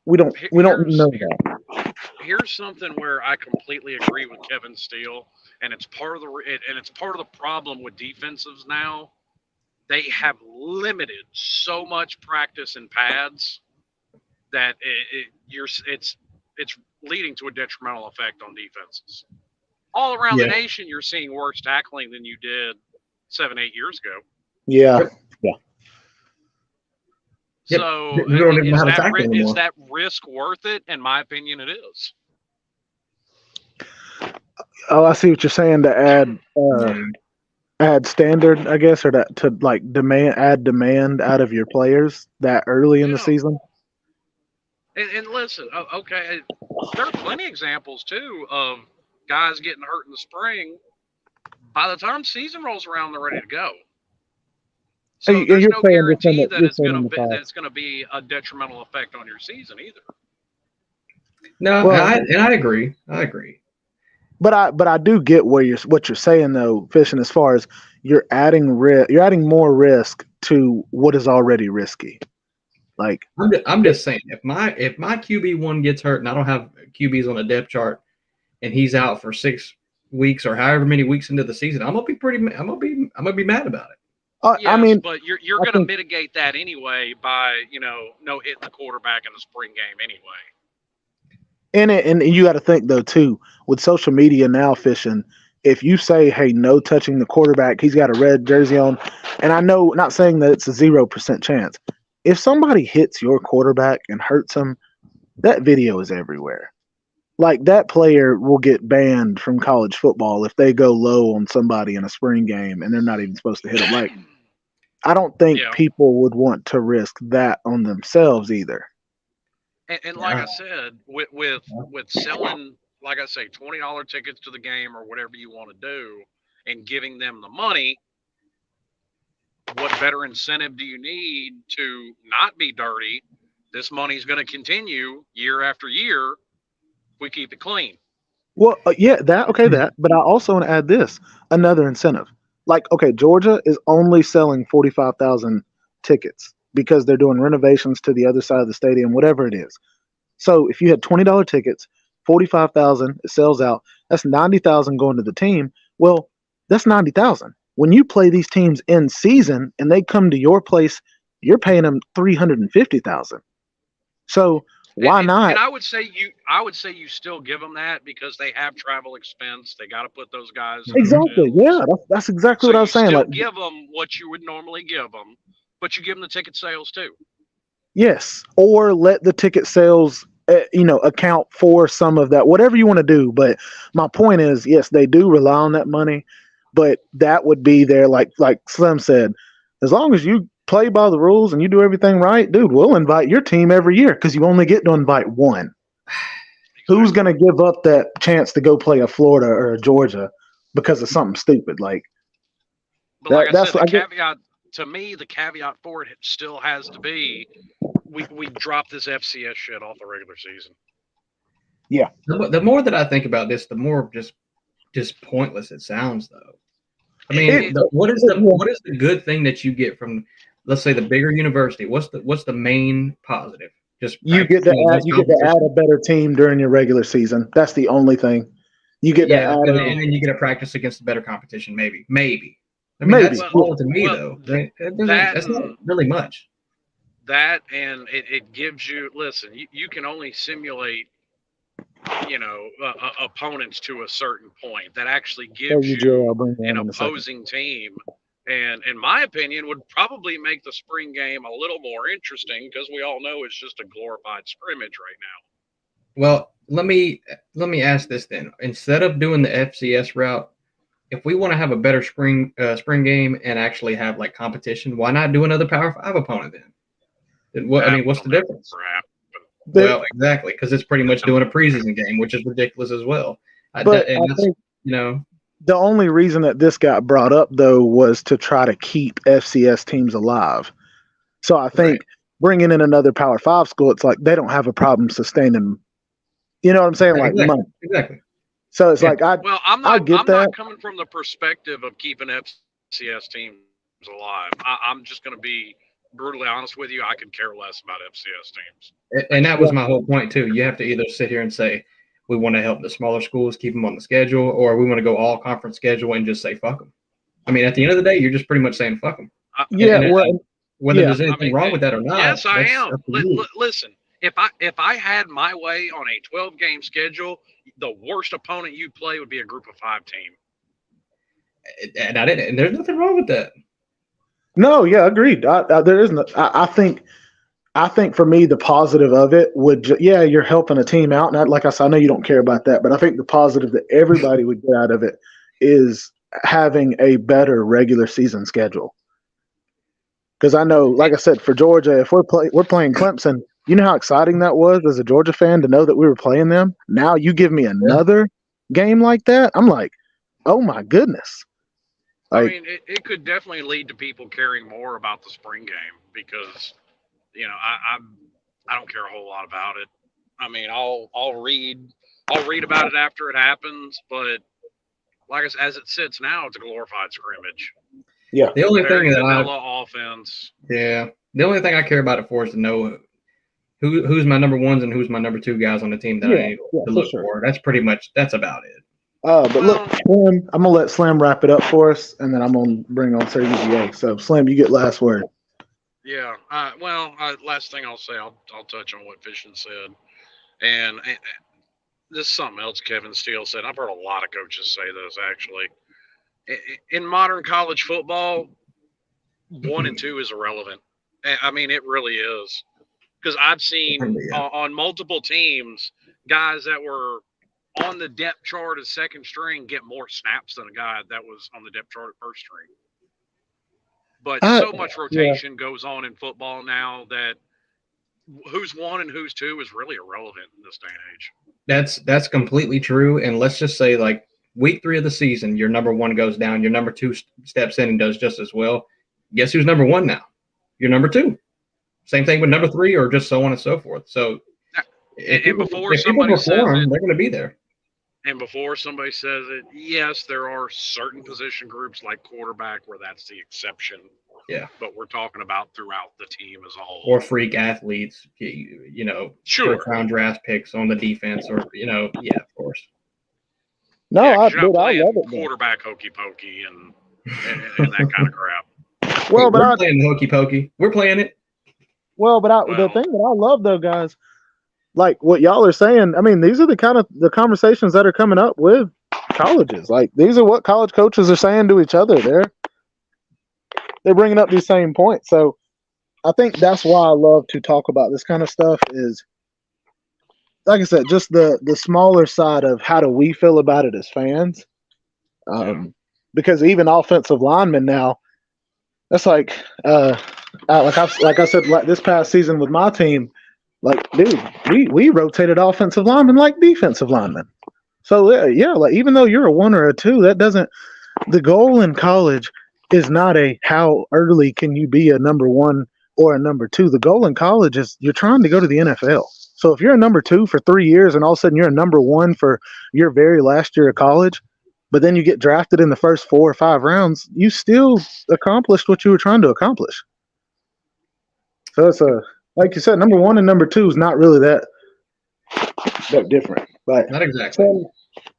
we don't here's- know that. here's something where I completely agree with Kevin Steele, and it's part of the problem with defensives now. They have limited so much practice in pads that it's leading to a detrimental effect on defenses. All around the nation, you're seeing worse tackling than you did 7-8 years ago. Yeah. Yep. So We don't even know how to tackle is anymore. that risk worth it? In my opinion, it is. Oh, I see what you're saying. To add standard, I guess, or to like add demand out of your players that early in the Yeah. season. And listen, okay, there are plenty of examples too of guys getting hurt in the spring. By the time season rolls around, they're ready to go. So And there's you're no saying guarantee that you're it's saying going in the past. to be a detrimental effect on your season either. No, Well- and I agree. I agree. But I do get what you're saying though, Fishing, as far as you're adding more risk to what is already risky. Like, I'm just saying, if my QB1 gets hurt and I don't have QBs on the depth chart, and he's out for 6 weeks or however many weeks into the season, I'm gonna be mad about it. Yes, I mean, but you're I going to think- mitigate that anyway by no hitting the quarterback in the spring game anyway. and you got to think though too, with social media now, Fishing, if you say, hey, no touching the quarterback, he's got a red jersey on, and I know, not saying that it's a 0% chance. If somebody hits your quarterback and hurts him, that video is everywhere. Like, that player will get banned from college football if they go low on somebody in a spring game and they're not even supposed to hit him. Like, I don't think Yeah. people would want to risk that on themselves either. And like Yeah. I said, with selling, like I say, $20 tickets to the game or whatever you want to do, and giving them the money, what better incentive do you need to not be dirty? This money's going to continue year after year if we keep it clean. Well, yeah, that. But I also want to add this, another incentive. Like, okay, Georgia is only selling 45,000 tickets because they're doing renovations to the other side of the stadium, whatever it is. So if you had $20 tickets, 45,000, it sells out. That's 90,000 going to the team. Well, that's 90,000. When you play these teams in season and they come to your place, you're paying them 350,000. So why not? And I would say you still give them that because they have travel expense. They got to put those guys in Exactly. hotels. Yeah, that's exactly So what I was saying. Still Like, give them what you would normally give them, but you give them the ticket sales too. yes, or let the ticket sales, account for some of that, whatever you want to do. But my point is, yes, they do rely on that money, but that would be there, like Slim said, as long as you play by the rules and you do everything right, dude, we'll invite your team every year because you only get to invite one. Who's going to give up that chance to go play a Florida or a Georgia because of something stupid? Like, But like I that's said, what I get. caveat to me, the caveat for it still has to be we drop this FCS shit off the regular season. The more that I think about this, the more just pointless it sounds, though. I mean, what is the good thing that you get from, let's say, the bigger university? What's the main positive? Just You get to add a better team during your regular season. That's the only thing. You get to add. and then you get to practice against the better competition. Maybe. I mean, Maybe. that's all to me, Well, though. That's not really much. That and it gives you. Listen, you can only simulate, opponents to a certain point. That actually gives Joe, I'll bring you an in a second. opposing team, and in my opinion, would probably make the spring game a little more interesting because we all know it's just a glorified scrimmage right now. Well, let me ask this then. Instead of doing the FCS route, if we want to have a better spring game and actually have like competition, why not do another Power 5 opponent then? I mean, what's the difference? Crap. Well, exactly, because it's pretty much doing a preseason game, which is ridiculous as well. But I think the only reason that this got brought up, though, was to try to keep FCS teams alive. So I think bringing in another Power 5 school, it's like they don't have a problem sustaining. You know what I'm saying? Like money. Exactly. So it's like I'm not coming from the perspective of keeping FCS teams alive. I'm just going to be brutally honest with you. I could care less about FCS teams. And that was my whole point too. You have to either sit here and say we want to help the smaller schools keep them on the schedule, or we want to go all conference schedule and just say fuck them. I mean, at the end of the day, you're just pretty much saying fuck them. Whether there's anything wrong with that or not. Yes, I am. Listen, if I had my way on a 12-game schedule, the worst opponent you play would be a Group of 5 team. And there's nothing wrong with that. No, yeah, agreed. There isn't. I think for me, the positive of it you're helping a team out. And like I said, I know you don't care about that, but I think the positive that everybody would get out of it is having a better regular season schedule. Because I know, like I said, for Georgia, if we're playing Clemson, you know how exciting that was as a Georgia fan to know that we were playing them. Now you give me another game like that, I'm like, oh my goodness. I mean, it could definitely lead to people caring more about the spring game because, I don't care a whole lot about it. I mean, I'll read about it after it happens, but like I said, as it sits now, it's a glorified scrimmage. Yeah. The only thing that offense. Yeah. The only thing I care about it for is to know who's my number ones and who's my number 2 guys on the team that I need to look for. That's about it. Look, Slim, I'm gonna let Slim wrap it up for us, and then I'm gonna bring on Sir UGA. So, Slim, you get last word. Yeah. Last thing I'll say, I'll touch on what Fishing said, and this is something else Kevin Steele said. I've heard a lot of coaches say this actually. In modern college football, 1 and 2 is irrelevant. I mean, it really is, because I've seen on multiple teams guys that were on the depth chart as second string get more snaps than a guy that was on the depth chart at first string. But so much rotation goes on in football now that who's 1 and who's 2 is really irrelevant in this day and age. That's completely true. And let's just say, like, week 3 of the season, your number 1 goes down, your number 2 steps in and does just as well. Guess who's number 1 now? Your number 2. Same thing with number 3, or just so on and so forth. So, before somebody says it, they're going to be there. And before somebody says it, yes, there are certain position groups like quarterback where that's the exception. Yeah. But we're talking about throughout the team as a whole. Or freak athletes, sure. First-round draft picks on the defense, or, of course. No, I love it. Quarterback hokey pokey and that kind of crap. Well, but we're playing hokey pokey. We're playing it. Well, but the thing that I love though, guys, like what y'all are saying. I mean, these are the conversations that are coming up with colleges. Like these are what college coaches are saying to each other. They're bringing up these same points. So I think that's why I love to talk about this kind of stuff. Is like I said, just the smaller side of how do we feel about it as fans. Because even offensive linemen now, that's like I said this past season with my team, like, dude, we rotated offensive linemen like defensive linemen. So like even though you're a 1 or a 2, that doesn't. The goal in college is not how early can you be a number 1 or a number 2. The goal in college is you're trying to go to the NFL. So if you're a number 2 for 3 years and all of a sudden you're a number 1 for your very last year of college, but then you get drafted in the first 4 or 5 rounds, you still accomplished what you were trying to accomplish. So it's like you said, number 1 and number 2 is not really that different. But not exactly. So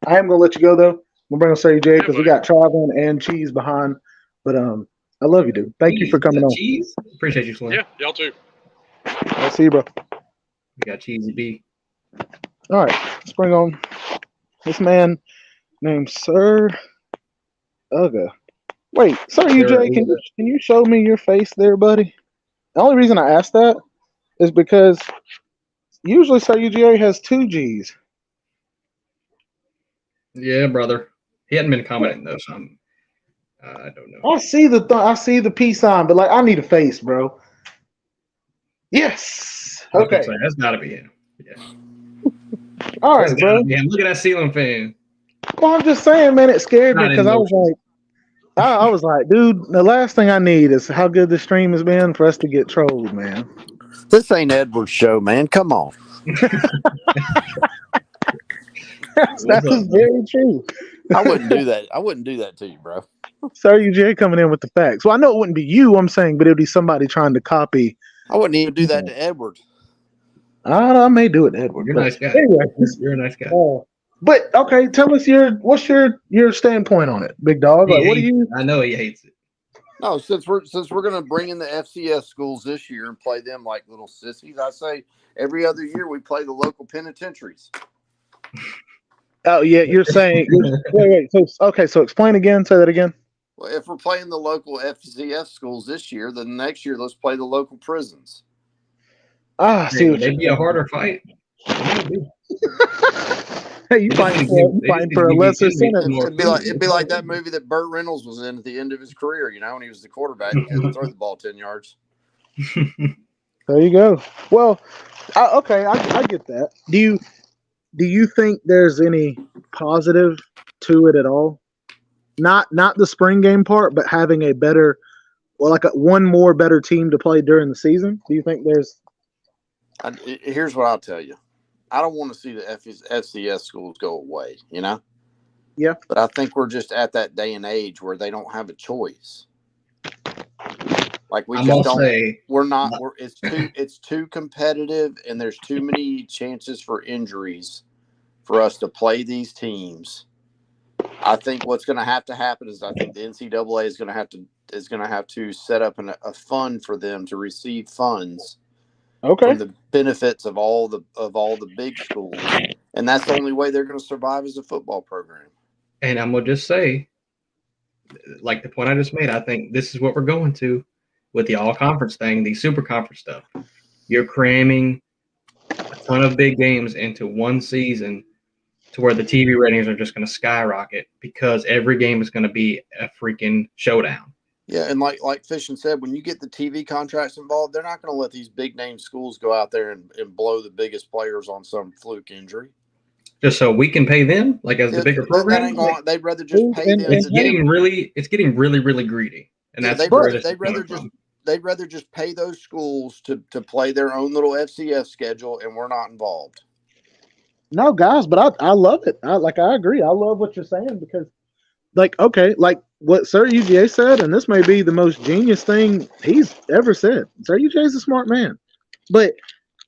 I am going to let you go though. We'll bring on Sir Jay because we got Traveling and Cheese behind. But I love you, dude. Thank you for coming on. Cheese. Appreciate you, Slim. Yeah, y'all too. I'll see you, bro. We got Cheesy B. All right, let's bring on this man named Sir Uga. Wait, Sir UJ, can you show me your face there, buddy? The only reason I asked that is because usually Sir UGA has 2 G's. Yeah, brother. He hadn't been commenting though, so I don't know. I see the peace sign, but like I need a face, bro. Yes. Okay. That's gotta be him. Yeah. All right, bro. Yeah, look at that ceiling fan. Well, I'm just saying, man, it scared me Not because I was emotional. like, I was like, dude, the last thing I need is how good the stream has been for us to get trolled, man. This ain't Edward's show, man. Come on. That is very true. I wouldn't do that. I wouldn't do that to you, bro. Sir UJ coming in with the facts. Well, I know it wouldn't be you, I'm saying, but it'd be somebody trying to copy. I wouldn't even do that to Edward. I may do it, Edward. You're a but nice guy. Anyway, You're a nice guy. but okay, tell us what's your standpoint on it, big dog? Like, what do you? I know he hates it. No, since we're gonna bring in the FCS schools this year and play them like little sissies, I say every other year we play the local penitentiaries. Oh yeah, you're saying. wait. So explain again. Say that again. Well, if we're playing the local FCS schools this year, then next year let's play the local prisons. See what They'd be a harder fight. Hey, you fighting for a lesser sentence? It'd be like that movie that Burt Reynolds was in at the end of his career. You know, when he was the quarterback, he couldn't throw the ball 10 yards. There you go. Well, I get that. Do you think there's any positive to it at all? Not the spring game part, but having a better, one more better team to play during the season. Do you think there's? Here's what I'll tell you. I don't want to see the FCS schools go away, you know? Yeah. But I think we're just at that day and age where they don't have a choice. Like it's too competitive and there's too many chances for injuries for us to play these teams. I think what's going to have to happen is I think the NCAA is going to have to set up a fund for them to receive funds. Okay. From the benefits of all the big schools, and that's the only way they're going to survive as a football program. And I'm gonna just say, like the point I just made, I think this is what we're going to with the all conference thing, the super conference stuff. You're cramming a ton of big games into one season to where the TV ratings are just going to skyrocket because every game is going to be a freaking showdown. Yeah, and like Fishing said, when you get the TV contracts involved, they're not going to let these big name schools go out there and blow the biggest players on some fluke injury. Just so we can pay them, like as the bigger program. They'd rather just pay them. It's getting really, really greedy, and that's they'd rather just pay those schools to play their own little FCS schedule, and we're not involved. No, guys, but I love it. I agree. I love what you're saying because, like what Sir UGA said, and this may be the most genius thing he's ever said. Sir UGA's a smart man. But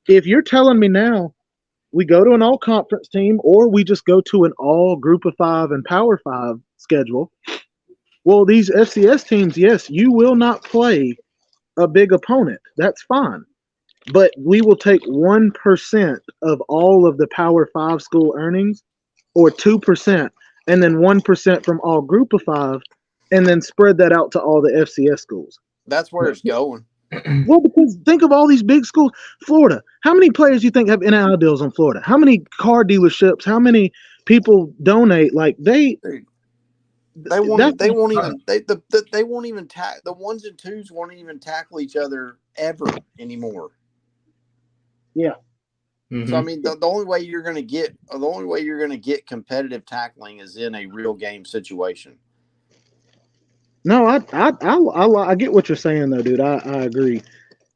if you're telling me now we go to an all-conference team or we just go to an all Group of 5 and Power 5 schedule, well, these FCS teams, yes, you will not play a big opponent. That's fine. But we will take 1% of all of the Power 5 school earnings or 2% and then 1% from all Group of 5 and then spread that out to all the FCS schools. That's where it's going. Well, because think of all these big schools. Florida. How many players do you think have NIL deals on Florida? How many car dealerships? How many people donate? Like the ones and twos won't even tackle each other ever anymore. Yeah. So I mean, the only way you're going to get competitive tackling is in a real game situation. No, I get what you're saying though, dude. I agree.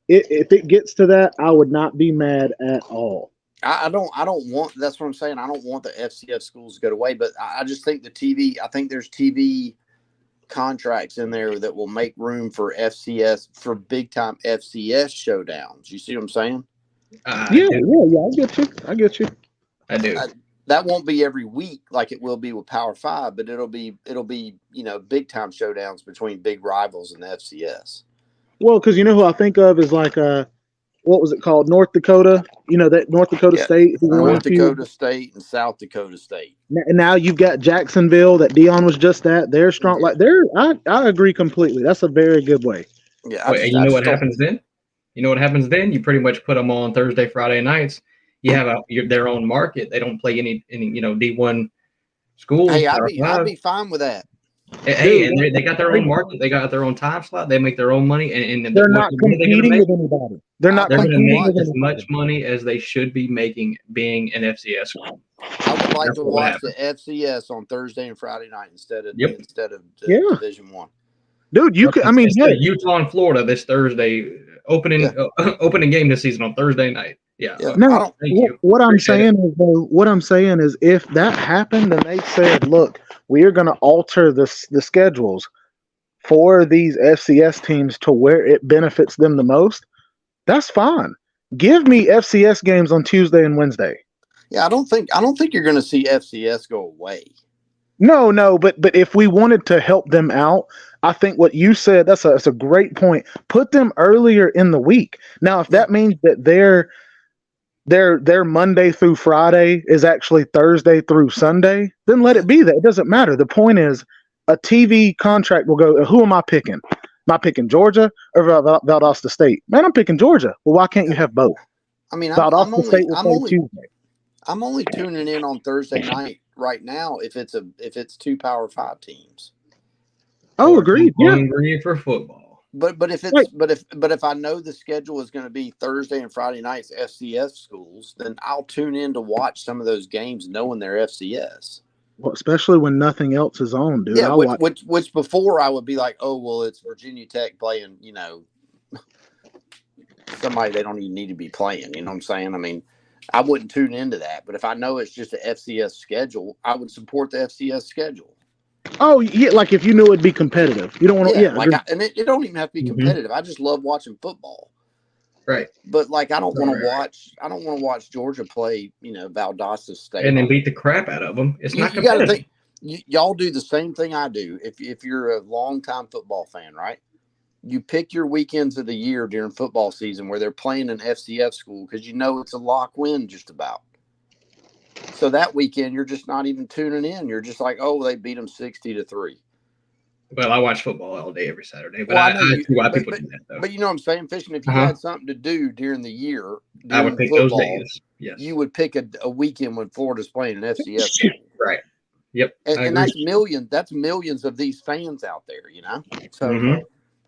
If it gets to that, I would not be mad at all. I don't want. That's what I'm saying. I don't want the FCS schools to go away, but I just think I think there's TV contracts in there that will make room for big time FCS showdowns. You see what I'm saying? Yeah. I get you. I do. That won't be every week like it will be with Power 5, but it'll be big time showdowns between big rivals in the FCS. Well, because you know who I think of is like what was it called? North Dakota. You know that North Dakota State. North Dakota State and South Dakota State. And now you've got Jacksonville that Dion was just at. They're strong. Like I agree completely. That's a very good way. Yeah. You know what happens then? You pretty much put them on Thursday, Friday nights. You have their own market. They don't play any D1 schools. Hey, I'd be fine with that. Hey, and they got their own market. They got their own time slot. They make their own money, and They're not what are they gonna competing make? with anybody. They're not They're going to competing make with as anybody. much money as they should be making being an FCS school. I would like That's to what watch happened. the FCS on Thursday and Friday night instead of Yep. Yeah. Division One. Dude, you could. I mean, It's hey, the Utah and Florida this Thursday opening game this season on Thursday night. Yeah. Yeah. no. Thank you. What I'm Appreciate saying is, though, what I'm saying is, if that happened and they said, "Look, we are going to alter the schedules for these FCS teams to where it benefits them the most," that's fine. Give me FCS games on Tuesday and Wednesday. Yeah, I don't think you're going to see FCS go away. No, but if we wanted to help them out, I think what you said, that's a great point. Put them earlier in the week. Now, if that means that their Monday through Friday is actually Thursday through Sunday, then let it be that. It doesn't matter. The point is, a TV contract will go, who am I picking? Am I picking Georgia or Valdosta State? Man, I'm picking Georgia. Well, why can't you have both? I mean, Valdosta State will play Tuesday. I'm only tuning in on Thursday night right now if it's 2 Power 5 teams. Oh, agreed. Yeah. Hungry for football. But if it's but if I know the schedule is going to be Thursday and Friday nights FCS schools, then I'll tune in to watch some of those games knowing they're FCS. Well, especially when nothing else is on, dude. Yeah, which before I would be like, oh well, it's Virginia Tech playing, somebody they don't even need to be playing. You know what I'm saying? I mean, I wouldn't tune into that. But if I know it's just an FCS schedule, I would support the FCS schedule. Oh yeah, like if you knew it'd be competitive, you don't want to. Yeah, and it don't even have to be competitive. I just love watching football. Right. But like, I don't want to watch. I don't want to watch Georgia play, Valdosta State, and then beat the crap out of them. It's not you got to competitive. think. Y'all do the same thing I do. If you're a longtime football fan, right? You pick your weekends of the year during football season where they're playing an FCS school because it's a lock win just about. So that weekend, you're just not even tuning in. You're just like, oh, they beat them 60-3. Well, I watch football all day every Saturday, but Well, I see why people do that, though. But you know what I'm saying, Fishing? If you had something to do during the year, I would pick football, those days. Yes. You would pick a weekend when Florida's playing an FCS school. Right. Yep. And that's millions of these fans out there, So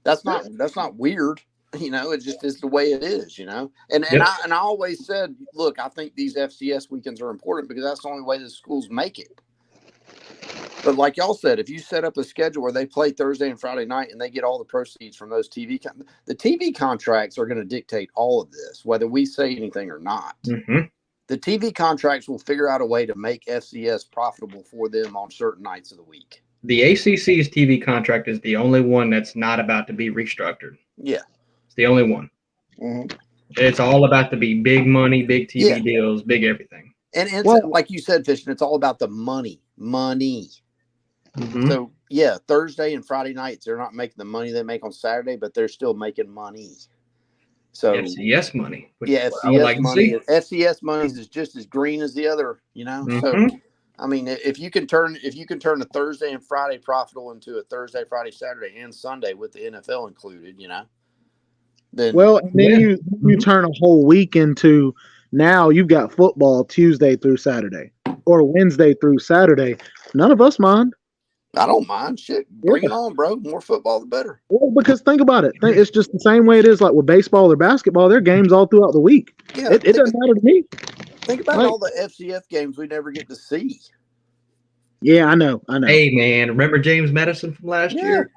that's not weird. It just is the way it is, And I always said, look, I think these FCS weekends are important because that's the only way the schools make it. But like y'all said, if you set up a schedule where they play Thursday and Friday night and they get all the proceeds from those the TV contracts are going to dictate all of this, whether we say anything or not. Mm-hmm. The TV contracts will figure out a way to make FCS profitable for them on certain nights of the week. The ACC's TV contract is the only one that's not about to be restructured. Yeah. It's the only one. Mm-hmm. It's all about to be big money, big TV deals, big everything. And it's like you said, Fishing, it's all about the money. Mm-hmm. So, Thursday and Friday nights, they're not making the money they make on Saturday, but they're still making money. So FCS money. FCS money. FCS money is just as green as the other, Mm-hmm. So, I mean, if you can turn a Thursday and Friday profitable into a Thursday, Friday, Saturday, and Sunday with the NFL included, then you turn a whole week into now you've got football Tuesday through Saturday or Wednesday through Saturday. None of us mind. I don't mind. Shit, bring it on, bro. More football, the better. Well, because think about it. It's just the same way it is like with baseball or basketball. There are games all throughout the week. Yeah, it doesn't matter to me. Think about all the FCS games we never get to see. Yeah, I know. Hey, man, remember James Madison from last year?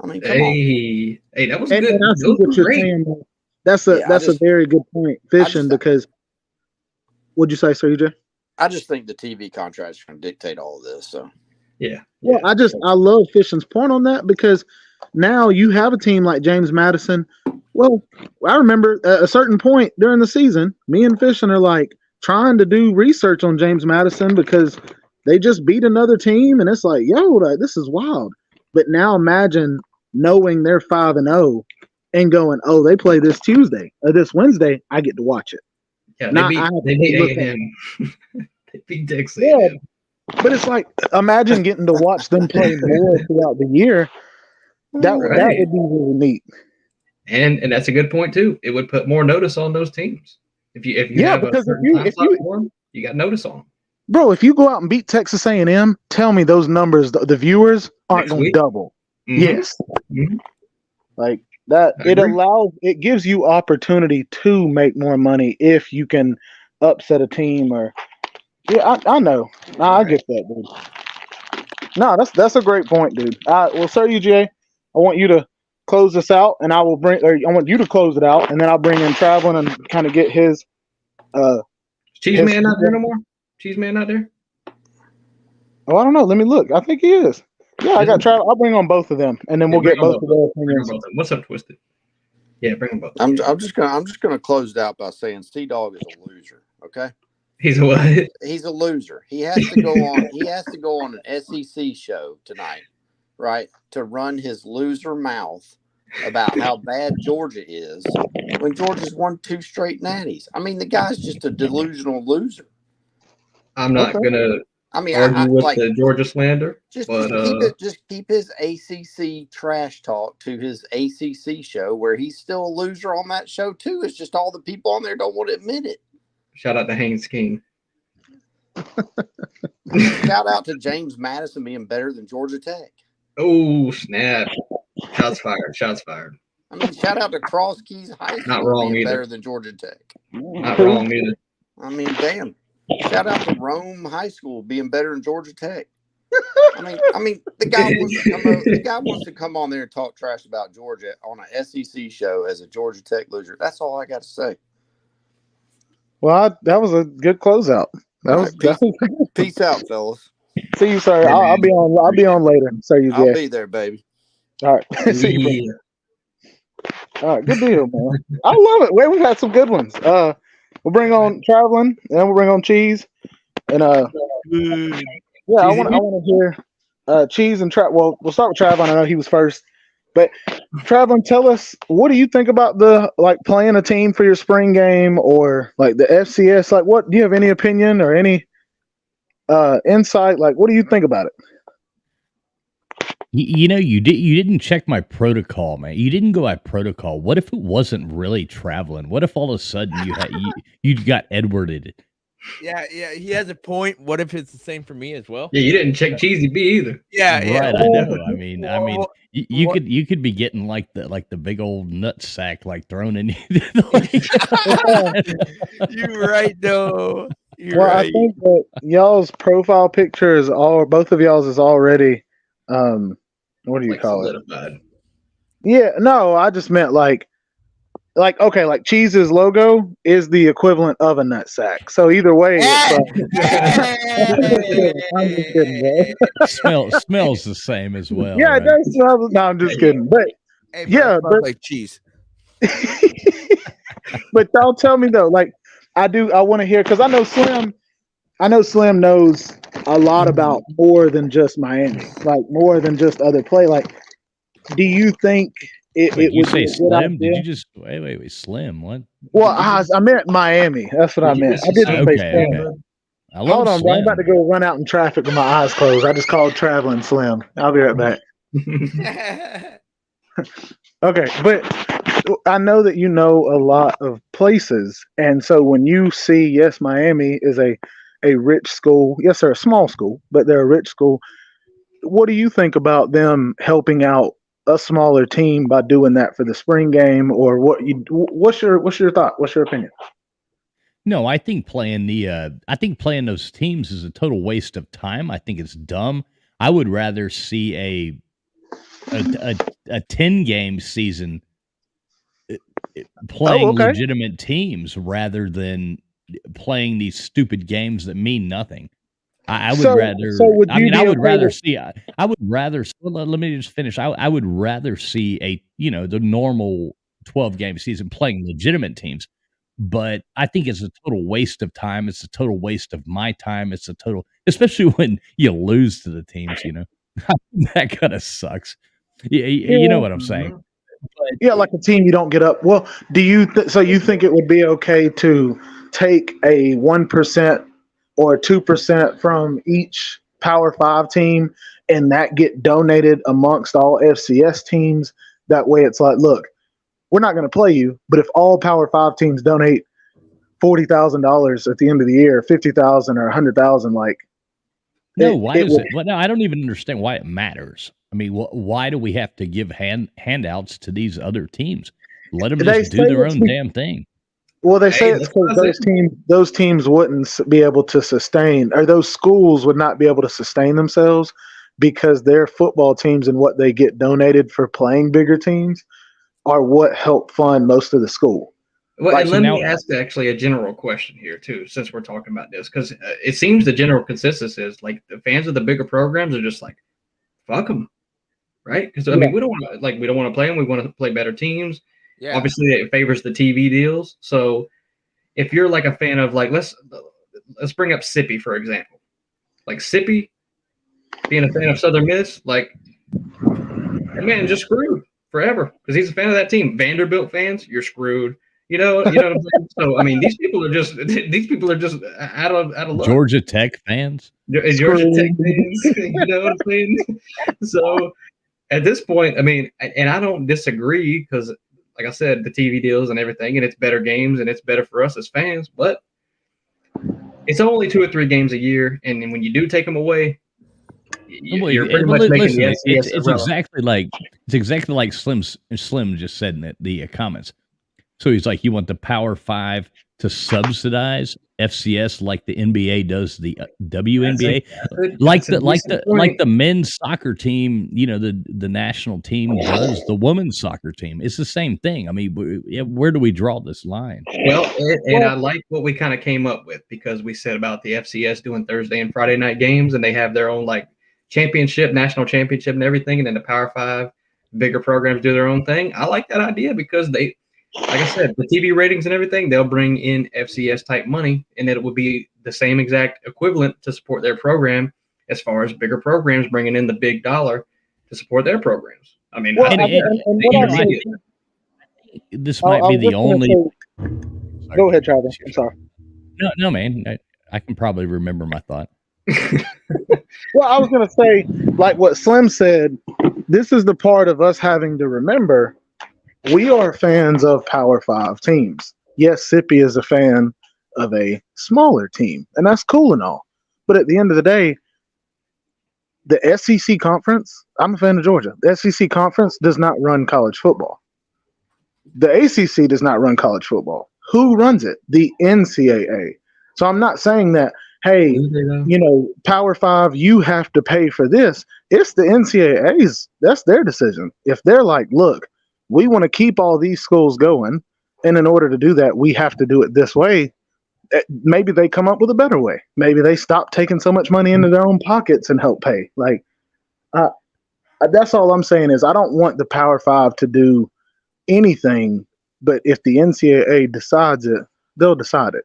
I mean, come on. Hey, that was good. And I see what you're saying. That's a very good point, Fishing, because what'd you say, Sir EJ? I just think the TV contracts are going to dictate all of this. So yeah. Well, I love Fishing's point on that because now you have a team like James Madison. Well, I remember at a certain point during the season, me and Fishing are like trying to do research on James Madison because they just beat another team, and it's like, this is wild. But now imagine knowing they're 5-0 and going, oh, they play this Tuesday or this Wednesday, I get to watch it. Yeah, they beat A&M. They beat Texas. Yeah, but it's like, imagine getting to watch them play more throughout the year. That would be really neat. And that's a good point too. It would put more notice on those teams. If you have because a certain time slot for them, you got notice on them. bro, if you go out and beat Texas A&M, tell me those numbers, the viewers aren't Next going to week? double. Mhm. Yes. Mhm. Like that, I it agree. gives you opportunity to make more money if you can upset a team or, yeah, I know. Nah, I get that, dude. No, that's a great point, dude. Well, Sir UGA, I want you to close this out, and I want you to close it out, and then I'll bring in Traveling and kind of get his. Cheese His- Man not there no more? Cheese Man not there? Oh, I don't know. Let me look. I think he is. Yeah, I Is got he? Travel. I'll bring on both of them, and then Yeah, we'll bring get them both both of their up. Bring them opinions. both up. What's up, Twisted? Yeah, bring them both up. I'm just gonna close it out by saying Sea Dog is a loser. Okay, He's a what? he's a loser. He has to go on. He has to go on an SEC show tonight, right, to run his loser mouth about how bad Georgia is when Georgia's won 2 straight natties. I mean, the guy's just a delusional loser. I'm not Okay. gonna I mean, argue with like the Georgia slander, just but keep his ACC trash talk to his ACC show where he's still a loser on that show too. It's just all the people on there don't want to admit it. shout out to Haynes King. I mean, shout out to James Madison being better than Georgia Tech. Oh snap! Shots fired! Shots fired! I mean, shout out to Cross Keys High School Not wrong being either. better than Georgia Tech. Not wrong either. I mean, damn. Shout out to Rome High School being better than Georgia Tech. I mean, the guy wants to come on there and talk trash about Georgia on an SEC show as a Georgia Tech loser. That's all I got to say. Well, that was a good closeout. Peace out, fellas. See you, sir. Hey, I'll man. be on. I'll be on later. Sir I'll UGA. be there, baby. All right. See you. Yeah. All right, good deal, man. I love it. Wait, we've had some good ones. We'll bring on Traveling, and then we'll bring on Cheese, and yeah, I want to hear Cheese and Well, we'll start with Traveling. I know he was first, but Traveling, tell us, what do you think about the playing a team for your spring game or like the FCS? Like, what do you have any opinion or any insight? Like, what do you think about it? You know, you didn't check my protocol, man. You didn't go by protocol. What if it wasn't really Traveling? What if all of a sudden you got Edwarded? Yeah, he has a point. What if it's the same for me as well? Yeah, you didn't check Cheesy B either. Yeah, Right. I know. I mean, Well, you what- could be getting like the big old nut sack thrown in. You're right, though. You're Well, I right. think that y'all's profile picture is both of y'all's is already, what do you call it? Solidified. Yeah, no, I just meant okay, like Cheese's logo is the equivalent of a nut sack. So either way, I'm just kidding, bro. smells the same as well. Yeah, it right? does smell. No, I'm just kidding. But Hey, yeah, it smells like cheese. but y'all tell me though, I want to hear because I know Slim knows a lot about more than just Miami, more than just other play. Do you think it Wait, you would say be a good Slim? idea? Did you just wait? Slim? What? Well, I meant Miami. That's what I meant. I didn't say Okay, Slim. okay. I love Hold on, bro. I'm Slim. about to go run out in traffic with my eyes closed. I just called Traveling Slim. I'll be right back. Okay, but I know that you know a lot of places, and so when you see, yes, Miami is a rich school. Yes, they're a small school, but they're a rich school. What do you think about them helping out a smaller team by doing that for the spring game, or what's your thought? What's your opinion? No, I think playing those teams is a total waste of time. I think it's dumb. I would rather see a 10-game season playing legitimate teams rather than playing these stupid games that mean nothing. I would rather. So would you I would okay rather with- see. I would rather. Let me just finish. I would rather see the normal 12-game season playing legitimate teams. But I think it's a total waste of time. It's a total waste of my time. It's a total, especially when you lose to the teams. That kind of sucks. You know what I'm saying? Yeah, like a team you don't get up. Well, do you so you think it would be okay to take a 1% or 2% from each Power 5 team and that get donated amongst all FCS teams? That way it's like, look, we're not going to play you, but if all Power 5 teams donate $40,000 at the end of the year, 50,000 or 100,000. Like, no, why does it? Well, no, I don't even understand why it matters. I mean, why do we have to give handouts to these other teams? Let them just do their own damn thing. Well, they say it's because those teams wouldn't be able to sustain, or those schools would not be able to sustain themselves because their football teams and what they get donated for playing bigger teams are what help fund most of the school. Well, and let me ask actually a general question here too, since we're talking about this, because it seems the general consensus is like the fans of the bigger programs are just like, fuck them, right? Because I mean, we don't want to play them. We want to play better teams. Yeah. Obviously, it favors the TV deals. So if you're like a fan of like let's bring up Sippy for example, like Sippy being a fan of Southern Miss, like that man just screwed forever because he's a fan of that team. Vanderbilt fans, you're screwed. You know what I'm saying? So I mean, these people are just out of luck. Georgia Tech fans, Georgia Tech fans. You know what I'm saying? So at this point, I mean, and I don't disagree because, like I said, the TV deals and everything, and it's better games and it's better for us as fans. But it's only 2 or 3 games a year, and then when you do take them away, you're pretty much making the FCS it's exactly like Slim just said in the comments. So he's like, you want the Power 5 to subsidize FCS like the NBA does the WNBA, like the men's soccer team. You know, the national team does the women's soccer team. It's the same thing. I mean, where do we draw this line? Well, and I like what we kind of came up with because we said about the FCS doing Thursday and Friday night games, and they have their own like championship, national championship, and everything, and then the Power 5 bigger programs do their own thing. I like that idea because they. Like I said, the TV ratings and everything, they'll bring in FCS type money, and it would be the same exact equivalent to support their program as far as bigger programs bringing in the big dollar to support their programs. I mean, this might be the only. Go ahead, Travis. I'm sorry. No, man. I can probably remember my thought. Well, I was going to say, like what Slim said, this is the part of us having to remember. We are fans of Power 5 teams. Yes, Sippy is a fan of a smaller team, and that's cool and all. But at the end of the day, the SEC conference, I'm a fan of Georgia. The SEC conference does not run college football. The ACC does not run college football. Who runs it? The NCAA. So I'm not saying that, hey, Power 5, you have to pay for this. It's the NCAA's. That's their decision. If they're like, look, we want to keep all these schools going, and in order to do that, we have to do it this way. Maybe they come up with a better way. Maybe they stop taking so much money into their own pockets and help pay. Like, that's all I'm saying is I don't want the Power 5 to do anything, but if the NCAA decides it, they'll decide it.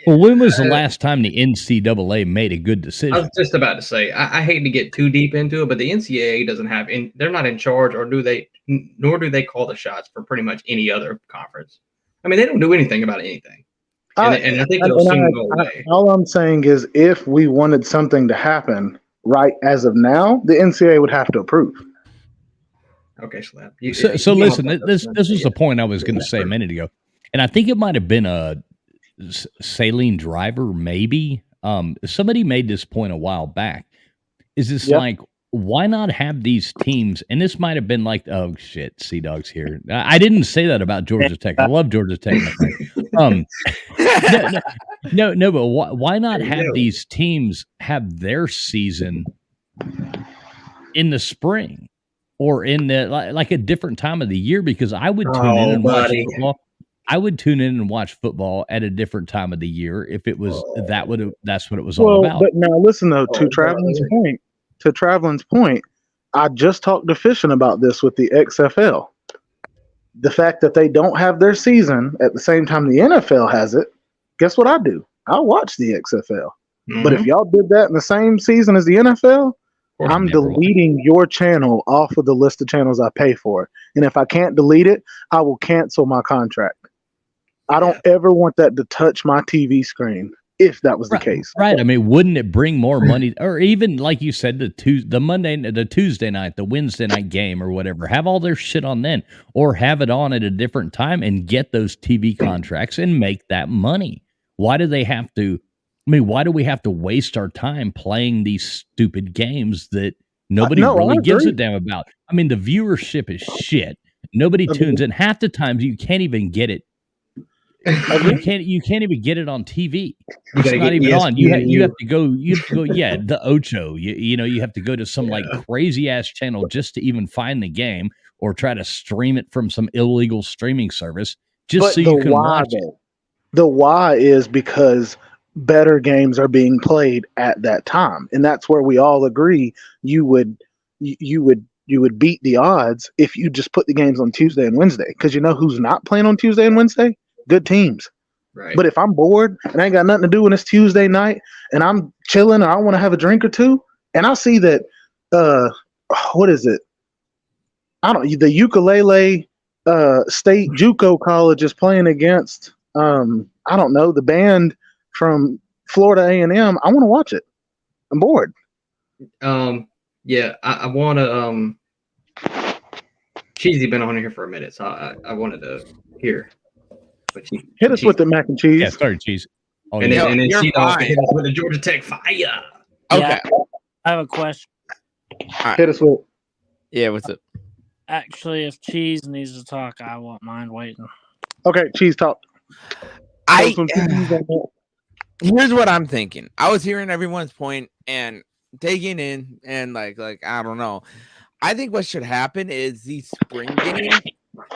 Well, when was the last time the NCAA made a good decision? I was just about to say, I hate to get too deep into it, but the NCAA doesn't have, they're not in charge, nor do they call the shots for pretty much any other conference. I mean, they don't do anything about anything. And I think it'll soon go away. All I'm saying is if we wanted something to happen right as of now, the NCAA would have to approve. Okay, Slap. So listen, this was the point I was going to say a minute ago. And I think it might have been a Saline Driver, maybe. Somebody made this point a while back. Is this like, why not have these teams? And this might have been like, oh shit, Sea Dog's here. I didn't say that about Georgia Tech. I love Georgia Tech. No, but why not have these teams have their season in the spring or in the like a different time of the year? Because I would tune in and watch football. I would tune in and watch football at a different time of the year if it was that's what it was all about. But now listen though, to Travelin's point, I just talked to Fishin about this with the XFL. The fact that they don't have their season at the same time the NFL has it, guess what I do? I watch the XFL. Mm-hmm. But if y'all did that in the same season as the NFL, I'm deleting your channel off of the list of channels I pay for. And if I can't delete it, I will cancel my contract. I don't ever want that to touch my TV screen. if that was the Right, case. right. I mean, wouldn't it bring more money, or even like you said, the Tuesday night, the Wednesday night game, or whatever? Have all their shit on then, or have it on at a different time and get those TV contracts and make that money. Why do they have to? I mean, why do we have to waste our time playing these stupid games that nobody No, I really gives a agree. damn about? I mean, the viewership is shit. Nobody tunes in. Half the times you can't even get it. You can't even get it on TV. You It's gotta not get even on. ESPN. You have to go. Yeah, the Ocho. You have to go to some like crazy ass channel just to even find the game, or try to stream it from some illegal streaming service just But so the you can why, watch it. though, the why is because better games are being played at that time, and that's where we all agree you would beat the odds if you just put the games on Tuesday and Wednesday, because you know who's not playing on Tuesday and Wednesday? Good teams. Right. But if I'm bored and I ain't got nothing to do when it's Tuesday night and I'm chilling or I want to have a drink or two, and I see that what is it? The Ukulele State JUCO College is playing against I don't know, the band from Florida A&M. I want to watch it. I'm bored. Yeah, I want to. Cheesy been on here for a minute, so I wanted to hear. Hit us with the mac and cheese. Yeah, sorry, cheese. Oh, And yeah. then You're Cheetos fine. hit us with the Georgia Tech fire. Okay. Yeah, I have a question. Hit us with. Yeah, what's up? Actually, if Cheese needs to talk, I won't mind waiting. Okay, cheese talk. I Some cheese on that. here's what I'm thinking. I was hearing everyone's point and taking in and like I don't know. I think what should happen is these spring games,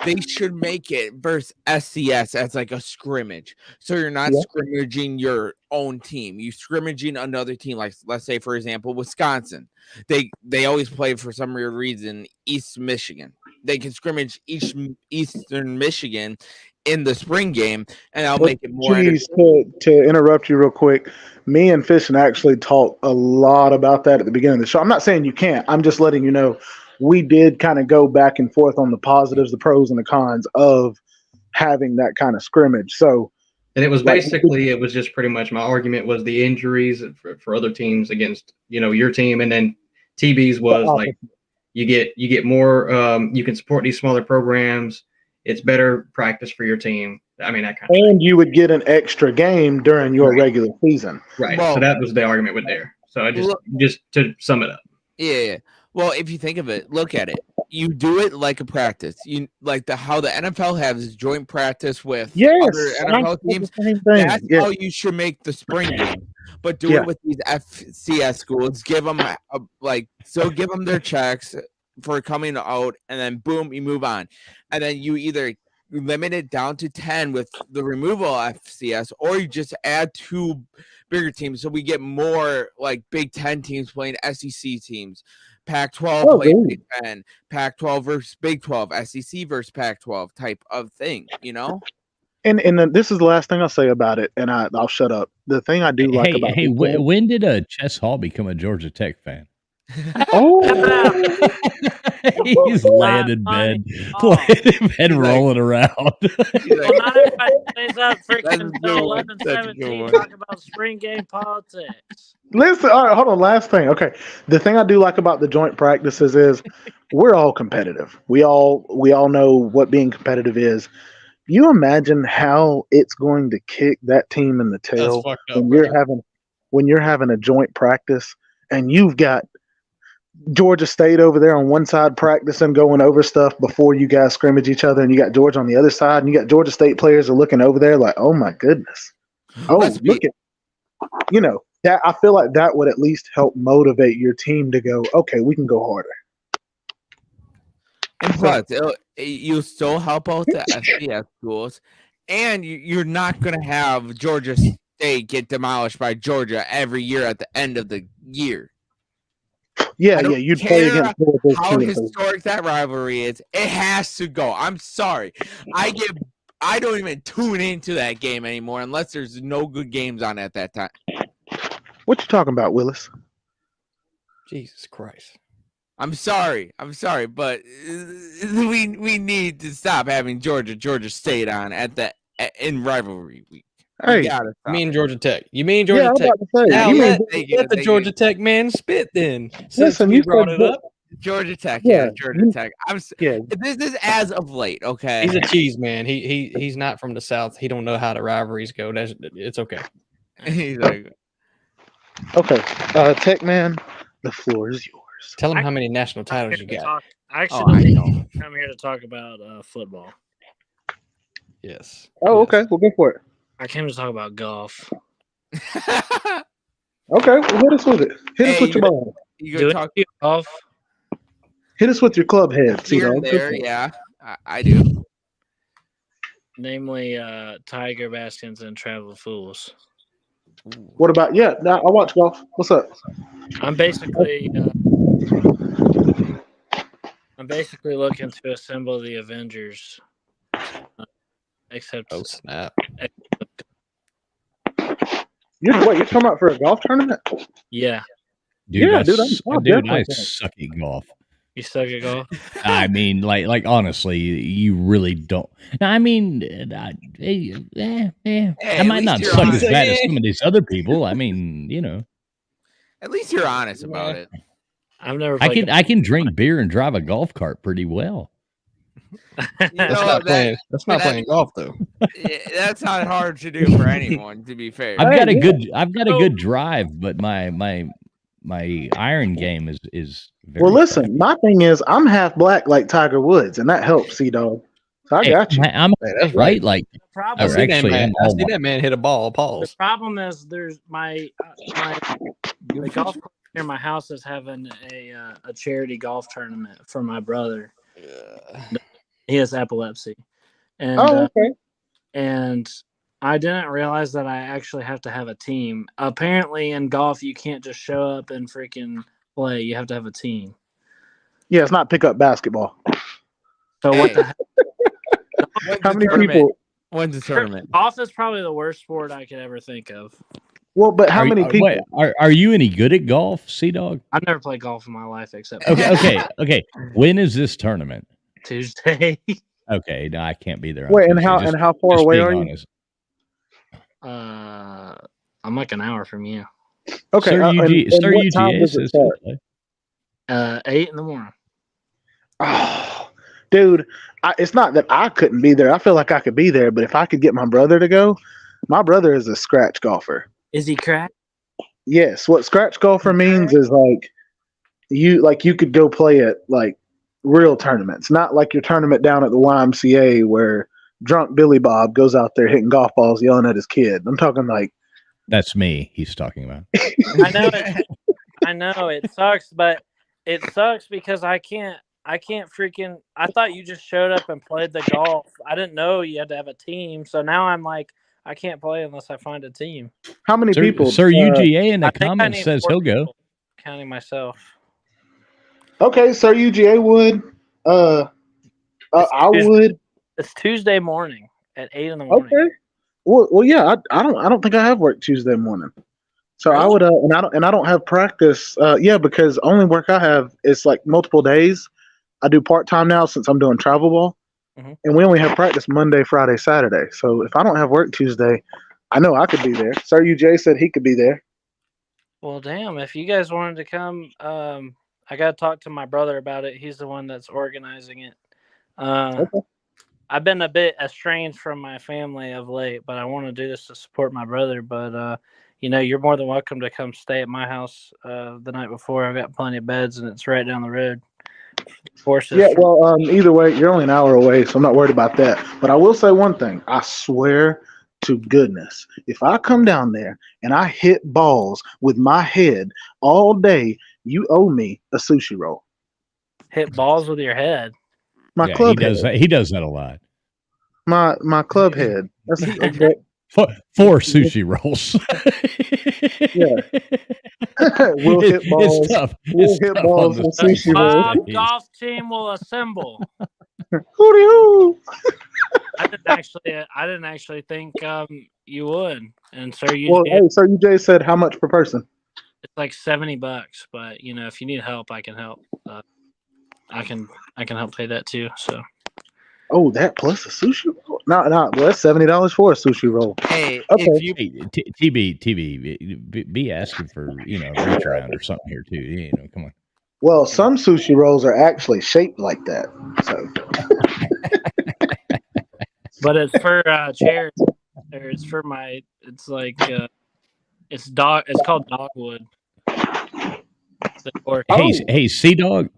they should make it versus SCS as like a scrimmage. So you're not scrimmaging your own team. You scrimmaging another team, like let's say for example, Wisconsin. They always play for some weird reason East Michigan. They can scrimmage Eastern Michigan in the spring game, and I'll make it more. Cheese, to interrupt you real quick, me and Fishing actually talked a lot about that at the beginning of the show. I'm not saying you can't. I'm just letting you know we did kind of go back and forth on the positives, the pros, and the cons of having that kind of scrimmage. So, And it was basically, it was just pretty much my argument was the injuries for other teams against, your team. And then TB's was like, you get more, you can support these smaller programs. It's better practice for your team. I mean, that kind of and you would get an extra game during your regular season. Right. Well, so that was the argument with there. So I just to sum it up. Yeah. Well, if you think of it, look at it. You do it like a practice. You like how the NFL has joint practice with other NFL teams. That's how you should make the spring game. But do it with these FCS schools. Give them give them their checks for coming out, and then boom, you move on. And then you either limit it down to 10 with the removal of FCS, or you just add 2 bigger teams so we get more like Big 10 teams playing SEC teams, Pac-12 playing Big 10, Pac-12 versus Big 12, SEC versus Pac-12 type of thing, And this is the last thing I'll say about it, and I'll shut up. The thing I do like about when did Chess Hall become a Georgia Tech fan? He's laying in bed, rolling around. Well, not everybody stays up freaking until 11:17 talking about spring game politics. Listen, all right, hold on. Last thing. Okay. The thing I do like about the joint practices is we're all competitive. We all know what being competitive is. You imagine how it's going to kick that team in the tail when you're having a joint practice and you've got Georgia State over there on one side practicing, going over stuff before you guys scrimmage each other, and you got Georgia on the other side, and you got Georgia State players are looking over there like, oh my goodness. Look at that. I feel like that would at least help motivate your team to go, okay, we can go harder. And plus, you still help out the FCS schools, and you're not going to have Georgia State get demolished by Georgia every year at the end of the year. Yeah, you'd play against how historic that rivalry is. It has to go. I'm sorry. I don't even tune into that game anymore unless there's no good games on at that time. What you talking about, Willis? Jesus Christ. I'm sorry, but we need to stop having Georgia State on in rivalry week. Hey, me and Georgia Tech. You mean yeah, Georgia I'm Tech? about to say. Now You mean let the Georgia Tech man spit then. Since listen? we You brought said it up, Georgia Tech, yeah, Georgia Tech. yeah. This is as of late, okay? he's a cheese man. He's not from the South. He don't know how the rivalries go. It's okay. He's like, Okay, Tech man, the floor is yours. Tell him how many national titles you got. Actually, know. I'm here to talk about football. Yes. Oh, yes. okay, we'll go for it. I came to talk about golf. Okay, well, hit us with it. Hit us with your ball. You Do go any talk of you golf? Hit us with your club head, here and C-Dog. there, yeah. I do. Namely, Tiger Baskins and Travel Fools. What about I watch golf. What's up? I'm basically looking to assemble the Avengers. Except snap. You're talking about for a golf tournament? Yeah. Dude, Yeah, I, dude, s- I'm dude, I definitely- suck at golf. You suck at golf? I mean, like honestly, you really don't. I mean, I might least not you're suck as honest. bad as some of these other people. I mean, At least you're honest about it. I've never I played can I can drink beer and drive a golf cart pretty well. That's not playing golf though. That's not hard to do for anyone, to be fair. I've got a good drive, but my iron game is very Well, listen, my thing is I'm half black like Tiger Woods, and that helps, C-Dog. So I got you. I'm that's right. Like, The problem, or actually, I'm I all see that man hit a ball. the Pause. problem is there's the golf course near my house is having a charity golf tournament for my brother. He has epilepsy, and Okay. and I didn't realize that I actually have to have a team. Apparently, in golf, you can't just show up and freaking play. You have to have a team. Yeah, it's not pickup basketball. So what the heck? How many people? When's the tournament? Golf is probably the worst sport I could ever think of. Well, but how many people? Wait, are you any good at golf, C-Dog? I've never played golf in my life except Okay. When is this tournament? Tuesday. Okay, no, I can't be there. on Wait, and Tuesday. how far Just away being are you? honest. I'm like an hour from you. Okay, Sir, and what time UGA does it says start? to play. 8 in the morning. Oh, dude, it's not that I couldn't be there. I feel like I could be there, but if I could get my brother to go, my brother is a scratch golfer. Is he cracked? Yes, what scratch golfer means is you could go play at like real tournaments, not like your tournament down at the YMCA where drunk Billy Bob goes out there hitting golf balls, yelling at his kid. I'm talking like That's me. He's talking about. I know it sucks, but it sucks because I can't freaking. I thought you just showed up and played the golf. I didn't know you had to have a team. So now I'm like, I can't play unless I find a team. How many people? Sir UGA in the I think I comments need says 4 he'll go. people, counting myself. Okay, Sir UGA would. I would. It's Tuesday morning at 8 in the morning. Okay. Well, yeah. I don't think I have work Tuesday morning, so I would. And I don't have practice. Yeah, because only work I have is like multiple days. I do part time now since I'm doing travel ball, and we only have practice Monday, Friday, Saturday. So if I don't have work Tuesday, I know I could be there. Sir UJ said he could be there. Well, damn! If you guys wanted to come, I got to talk to my brother about it. He's the one that's organizing it. Okay. I've been a bit estranged from my family of late, but I want to do this to support my brother. But you're more than welcome to come stay at my house the night before. I've got plenty of beds, and it's right down the road. Yeah, well, either way, you're only an hour away, so I'm not worried about that. But I will say one thing. I swear to goodness, if I come down there and I hit balls with my head all day, you owe me a sushi roll. Hit balls with your head. My Yeah, club he does head. that. He does that a lot. My club head. That's okay. Four sushi rolls. We'll hit balls. It's tough. We'll It's hit tough balls on with the sushi rolls. Bob golf team will assemble. Hooty-hoo. I didn't actually think you would, and sir, you Well, did. hey, Sir UJ said how much per person? It's like $70, but if you need help, I can help. I can help pay that too. So. Oh, that plus a sushi roll. No, well, that's $70 for a sushi roll. Hey, Okay. if you TB, be asking for reach around or something here too. Come on. Well, some sushi rolls are actually shaped like that. So, But it's for charity. Or it's for my. It's like it's called Dogwood. Hey, Sea Dog.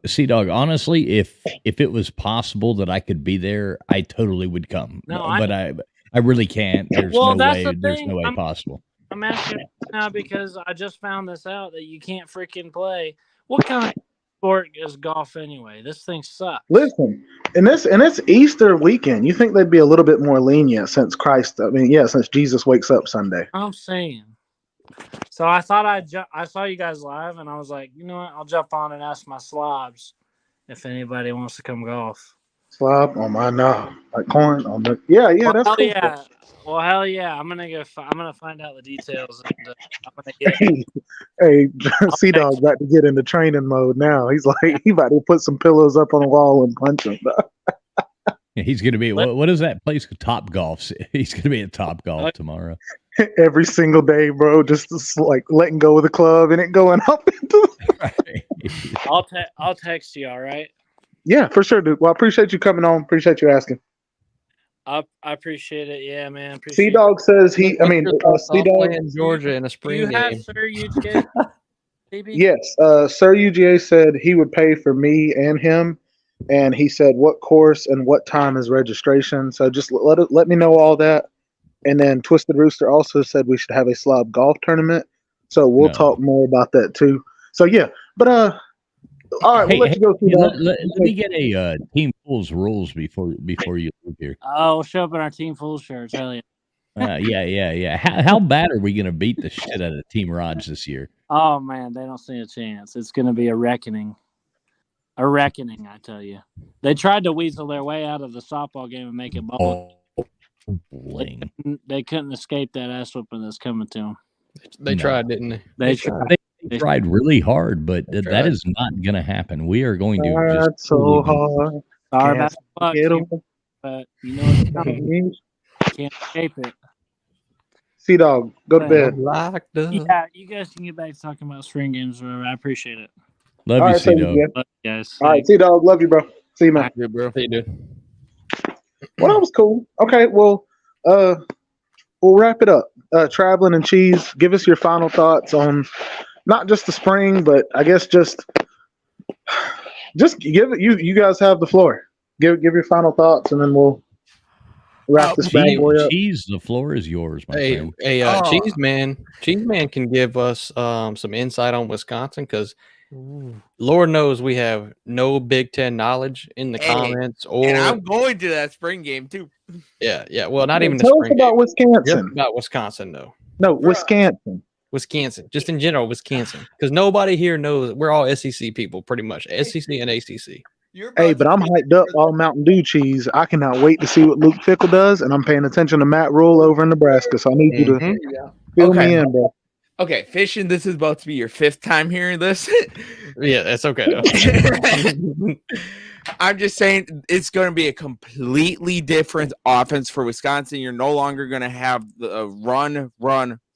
Honestly, if it was possible that I could be there, I totally would come. No, but I really can't. There's Well, no that's way. the There's thing. no way possible. I'm asking now because I just found this out that you can't freaking play. What kind of sport is golf anyway? This thing sucks. listen, and it's Easter weekend. You think they'd be a little bit more lenient since since Jesus wakes up Sunday. I'm saying. So I thought I saw you guys live, and I was like, you know what? I'll jump on and ask my slobs if anybody wants to come golf. Slob on my knob, like corn on the that's Hell cool. yeah. Well, hell yeah. I'm gonna find out the details. And, I'm gonna get. Hey, Sea Dog about to get into training mode now. He's like, he about to put some pillows up on the wall and punch him. He's going to be what is that place? Top Golf. He's going to be at Top Golf tomorrow. Every single day, bro. Just like letting go of the club and it going up into. I'll text you. All right. Yeah, for sure, dude. Well, I appreciate you coming on. Appreciate you asking. I appreciate it. Yeah, man. Sea Dog says Sea Dog in Georgia in a spring You have game. Sir UGA. Yes, Sir UGA said he would pay for me and him, and he said what course and what time is registration. So just let me know all that. And then Twisted Rooster also said we should have a slob golf tournament. So we'll talk more about that too. So yeah, but all right, we'll let you go through that. Let me get a Team Fools rules before you leave here. Oh, we'll show up in our Team Full shirts. Hell yeah. Yeah. How bad are we going to beat the shit out of Team Raj this year? Oh man, they don't stand a chance. It's going to be a reckoning. A reckoning, I tell you. They tried to weasel their way out of the softball game and make it ball. They couldn't escape that ass whooping that's coming to them. They tried, didn't they? They tried. They tried really hard, but that is not going to happen. We are going to just so hard. Sorry about the luck, but you know it's coming. Can't escape it. Sea Dog, go to bed. Yeah, you guys can get back to talking about spring games or whatever. I appreciate it. Love you, Sea Dog. Love you guys. All right, Sea Dog, love you, bro. See you, man. Good, bro. See you, dude. Well, that was cool. Okay, well, we'll wrap it up. Traveling and Cheese, give us your final thoughts on not just the spring, but I guess just give it. You guys have the floor. Give your final thoughts, and then we'll wrap this bad boy up. Cheese, the floor is yours, my friend. Cheese Man can give us some insight on Wisconsin because Lord knows we have no Big Ten knowledge in the comments. And I'm going to that spring game too. Yeah. Well, not even the Tell us spring about game. Wisconsin. Just about Wisconsin, though. No, Wisconsin. Wisconsin, just in general, Wisconsin, because nobody here knows. We're all SEC people, pretty much SEC and ACC. Hey, but I'm hyped up on Mountain Dew Cheese. I cannot wait to see what Luke Fickle does, and I'm paying attention to Matt Rule over in Nebraska. So I need you to fill me in, bro. Okay, Fishing, this is about to be your 5th time hearing this. Yeah, that's okay. I'm just saying it's going to be a completely different offense for Wisconsin. You're no longer going to have the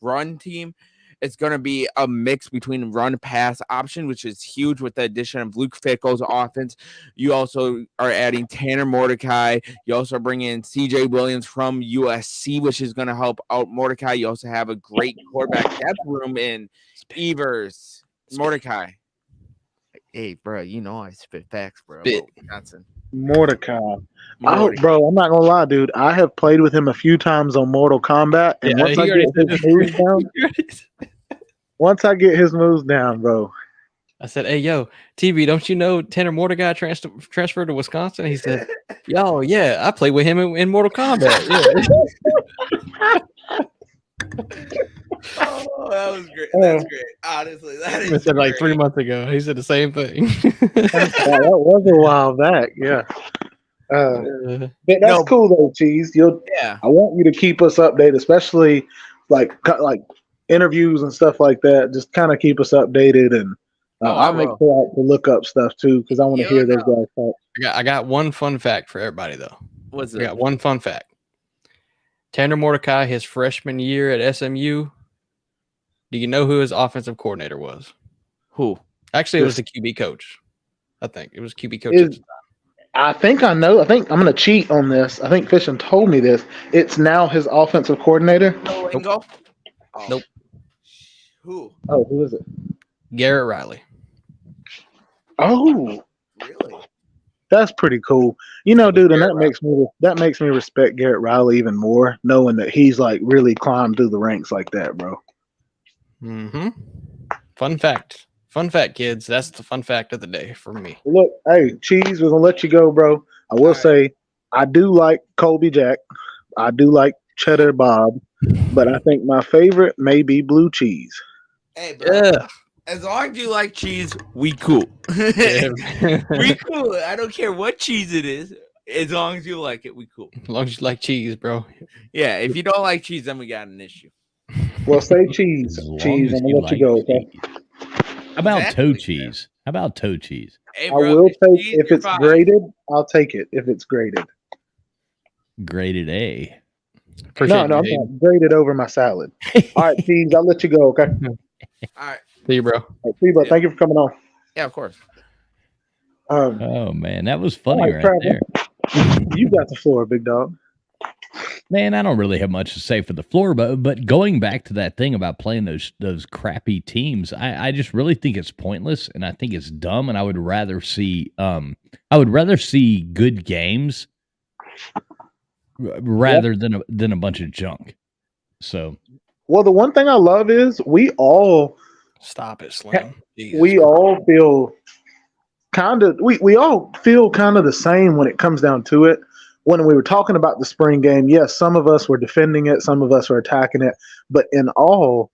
run team. It's going to be a mix between run-pass option, which is huge with the addition of Luke Fickle's offense. You also are adding Tanner Mordecai. You also bring in C.J. Williams from USC, which is going to help out Mordecai. You also have a great quarterback depth room in Evers. Mordecai. Hey, bro, you know I spit facts, bro. Wisconsin. Mordecai. I hope, bro, I'm not going to lie, dude. I have played with him a few times on Mortal Kombat, and once I get his moves down, bro. I said, hey, yo, TV, don't you know Tanner Mordecai transferred to Wisconsin? He said, yo, yeah, I played with him in Mortal Kombat. Yeah. Oh, that was great. That's great. Honestly, that is said like 3 months ago. He said the same thing. That was a while back, yeah. But that's cool though, Cheese. I want you to keep us updated, especially like interviews and stuff like that. Just kind of keep us updated, and I'll make sure to look up stuff too because I want to hear those guys talk. I got one fun fact for everybody though. What's it? I got one fun fact. Tanner Mordecai, his freshman year at SMU. Do you know who his offensive coordinator was? Who? Actually, it was the QB coach. I think it was QB coach. At the time. I think I know. I think I'm going to cheat on this. I think Fishing told me this. It's now his offensive coordinator. Nope. Nope. Who? Oh, who is it? Garrett Riley. Oh, Really? that's pretty cool. You know, dude, and that makes me respect Garrett Riley even more, knowing that he's like really climbed through the ranks like that, bro. Mm-hmm. Fun fact, kids. That's the fun fact of the day for me. Look, hey, Cheese, we're gonna let you go, bro. I will say, I do like Colby Jack. I do like Cheddar Bob, but I think my favorite may be Blue Cheese. Hey, bro. As long as you like cheese, we cool. We cool. I don't care what cheese it is. As long as you like it, we cool. As long as you like cheese, bro. Yeah, if you don't like cheese, then we got an issue. Well, say cheese. Cheese, I'm gonna let you go. Okay? How about toe cheese? How about toe cheese? Hey, I will take if it's graded. I'll take it if it's graded. Graded A. No, I'm not graded over my salad. All right, Cheese, I'll let you go. Okay. All right. See you, bro. All right, see you, bro. Thank you for coming on. Yeah, of course. Oh man, that was funny right, right there. You got the floor, big dog. Man, I don't really have much to say for the floor, but going back to that thing about playing those crappy teams, I just really think it's pointless and I think it's dumb, and I would rather see good games rather than a bunch of junk. So, well, the one thing I love is we all stop it, Slim. We all feel kind of the same when it comes down to it. When we were talking about the spring game, yes, some of us were defending it, some of us were attacking it, but in all,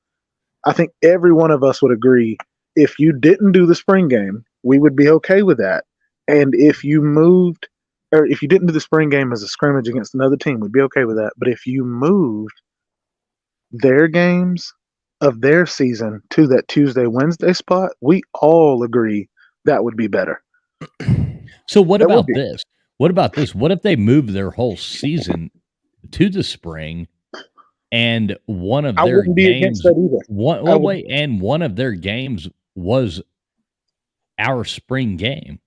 I think every one of us would agree if you didn't do the spring game, we would be okay with that. And if you didn't do the spring game as a scrimmage against another team, we'd be okay with that. But if you moved their games of their season to that Tuesday, Wednesday spot, we all agree that would be better. So what about this? What about this? What if they move their whole season to the spring and one of their games one of their games was our spring game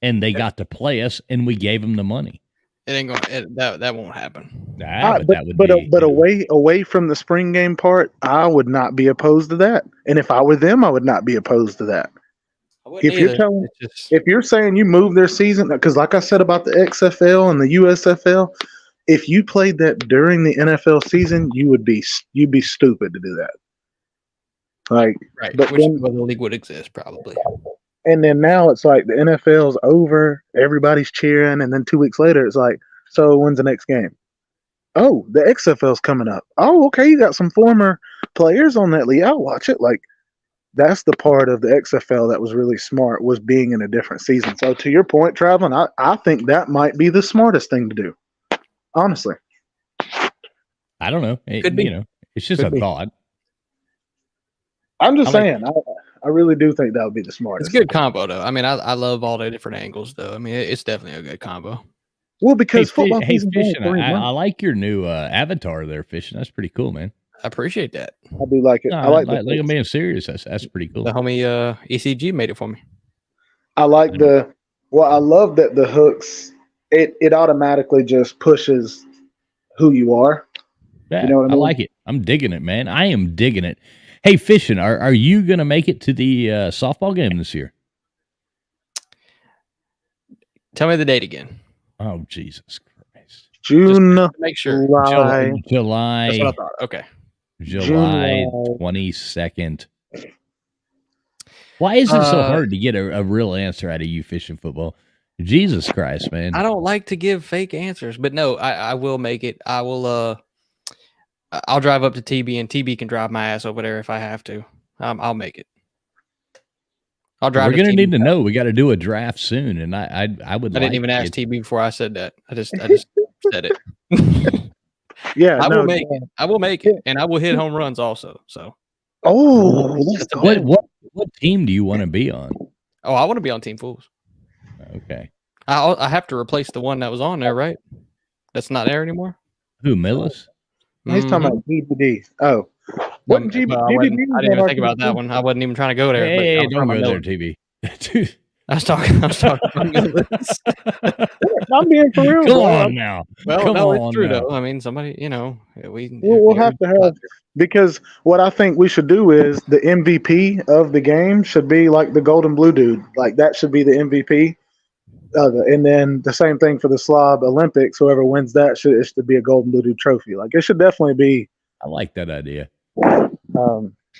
and they got to play us and we gave them the money? It ain't gonna that won't happen. But away from the spring game part, I would not be opposed to that. And if I were them, I would not be opposed to that. If you're saying you move their season, because like I said about the XFL and the USFL, if you played that during the NFL season, you'd be stupid to do that. Like, right? But Which the league would exist probably. And then now it's like the NFL's over, everybody's cheering, and then 2 weeks later it's like, so when's the next game? Oh, the XFL's coming up. Oh, okay, you got some former players on that league. I'll watch it. Like, that's the part of the XFL that was really smart, was being in a different season. So to your point, Traveling, I think that might be the smartest thing to do. Honestly. I don't know. Could be. It's just a thought. I'm just saying, I really do think that would be the smartest. It's a good combo, though. I mean, I love all the different angles, though. I mean, it's definitely a good combo. Well, because football. Hey, Fishing, I like your new avatar there, Fishing. That's pretty cool, man. I appreciate that. I do like it. No, I like I'm being serious. That's pretty cool. The homie ECG made it for me. I like I love that the hooks, it automatically just pushes who you are. Yeah, you know what I mean? I like it. I'm digging it, man. I am digging it. Hey, Fishing, are you going to make it to the softball game this year? Tell me the date again. Oh, Jesus Christ. June. Just make sure. July. That's what I thought. Okay. July 22nd. Why is it so hard to get a real answer out of you, Fishing Football? Jesus Christ, man. I don't like to give fake answers, but no, I will make it. I will. I'll drive up to TB, and TB can drive my ass over there if I have to. I'll make it. I'll drive. We're gonna need to know. We got to do a draft soon, and I didn't even ask TB before I said that. I just said it. Yeah, I will make it. I will make it, and I will hit home runs also. So. What team do you want to be on? Oh, I want to be on Team Fools. Okay. I have to replace the one that was on there, right? That's not there anymore. Who, Millis? He's talking about GBD. Oh, what I didn't even think about that one. I wasn't even trying to go there. Hey, but don't go there, TV. I was talking. I'm being for real. Come bro. on now. Well, Come no, on it's true now. though. I mean, somebody, We'll have to have, because what I think we should do is the MVP of the game should be like the Golden Blue Dude. Like that should be the MVP. And then the same thing for the Slob Olympics. Whoever wins that it should be a Golden Blue Dude trophy. Like it should definitely be. I like that idea.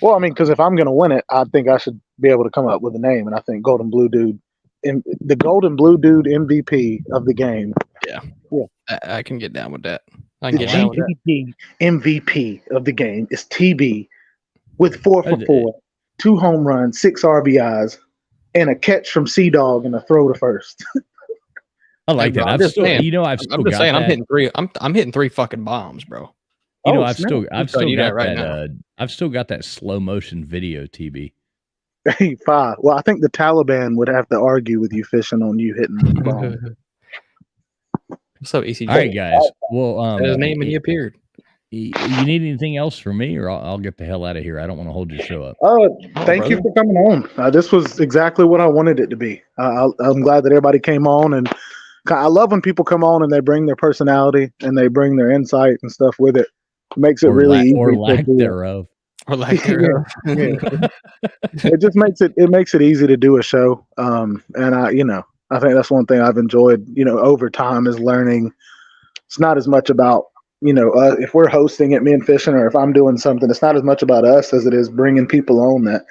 Well, I mean, because if I'm going to win it, I think I should be able to come up with a name, and I think Golden Blue Dude, the Golden Blue Dude MVP of the game. Yeah. Yeah. I can get down with that. I The can get down with that. GPP MVP of the game is TB with 4 for 4, 2 home runs, 6 RBIs, and a catch from Sea Dog and a throw to first. I like that. I'm just saying, I've still I'm just got saying, that. I'm hitting 3. I'm hitting 3 fucking bombs, bro. I've still you got that right that. I've still got that slow motion video, TB. 5. Well, I think the Taliban would have to argue with you fishing on you hitting the ball. What's up, ECJ? All right, guys. Well, his name and he appeared. You need anything else from me, or I'll get the hell out of here. I don't want to hold your show up. Thank you for coming on. This was exactly what I wanted it to be. I'm glad that everybody came on, and I love when people come on and they bring their personality and they bring their insight and stuff with it. It makes it really easy. Or lack thereof. Or lack thereof. It just makes it easy to do a show. And I think that's one thing I've enjoyed, over time is learning. It's not as much about, if we're hosting it, me and Fishing, or if I'm doing something, it's not as much about us as it is bringing people on that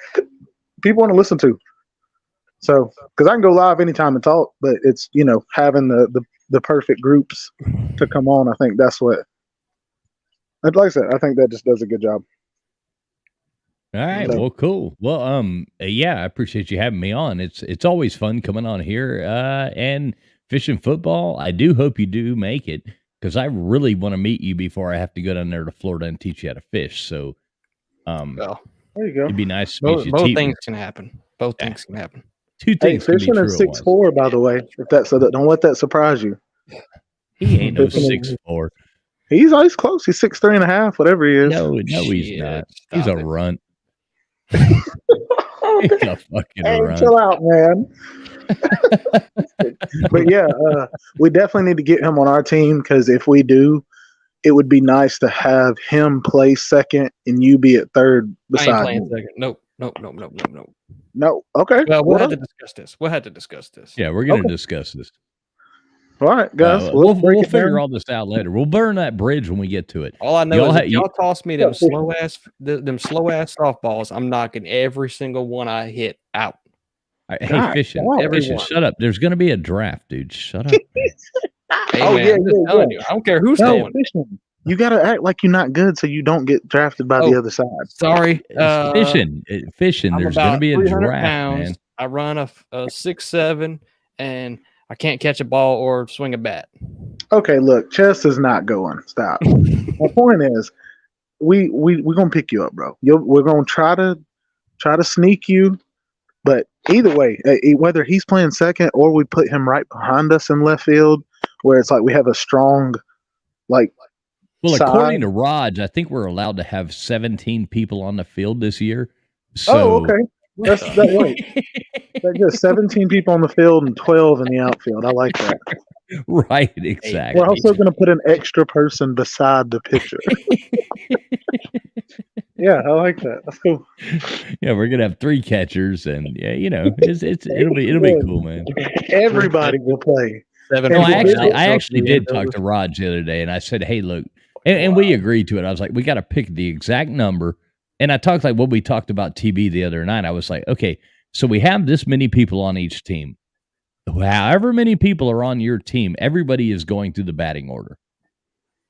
people want to listen to. So, because I can go live anytime and talk, but it's, having the perfect groups to come on. I think that's what, like I said, I think that just does a good job. All right. Well, cool. Well, yeah, I appreciate you having me on. It's always fun coming on here and Fishing Football. I do hope you do make it, because I really want to meet you before I have to go down there to Florida and teach you how to fish. So, well, there you go. It'd be nice to meet you. Both things can happen. Both things can happen. Two things. Fishing is 6'4", by the way. Don't let that surprise you. He ain't no 6'4". He's close. He's 6'3.5", whatever he is. No, he's not. He's a runt. He's a fucking runt. Chill out, man. But yeah, we definitely need to get him on our team, because if we do, it would be nice to have him play second and you be at third beside I ain't playing him. second. Nope. No. Okay. Well, we'll have to discuss this. Yeah, we're going to discuss this. All right, guys. We'll figure all this out later. We'll burn that bridge when we get to it. All I know is if y'all toss me them slow ass softballs, I'm knocking every single one I hit out. Right, hey, Fishing, shut up. There's going to be a draft, dude. Shut up. Hey, man, I'm just telling you. I don't care who's throwing. Fishing. You got to act like you're not good so you don't get drafted by the other side. Sorry. Fishing. There's going to be a draft, man. I run a 6'7", and I can't catch a ball or swing a bat. Okay, look, chess is not going. Stop. My point is, we're gonna pick you up, bro. We're gonna try to sneak you, but either way, whether he's playing second or we put him right behind us in left field, where it's like we have a strong, like. Well, according to Raj, I think we're allowed to have 17 people on the field this year. So, okay. That's 17 people on the field and 12 in the outfield. I like that. Right, exactly. We're also going to put an extra person beside the pitcher. Yeah, I like that. That's cool. Yeah, we're gonna have 3 catchers, and yeah, it'll be cool, man. Everybody will play. No, I actually did talk to Raj the other day, and I said, "Hey, look," and we agreed to it. I was like, "We got to pick the exact number." And I talked like what we talked about TB the other night. I was like, "Okay, so we have this many people on each team. However many people are on your team, everybody is going through the batting order.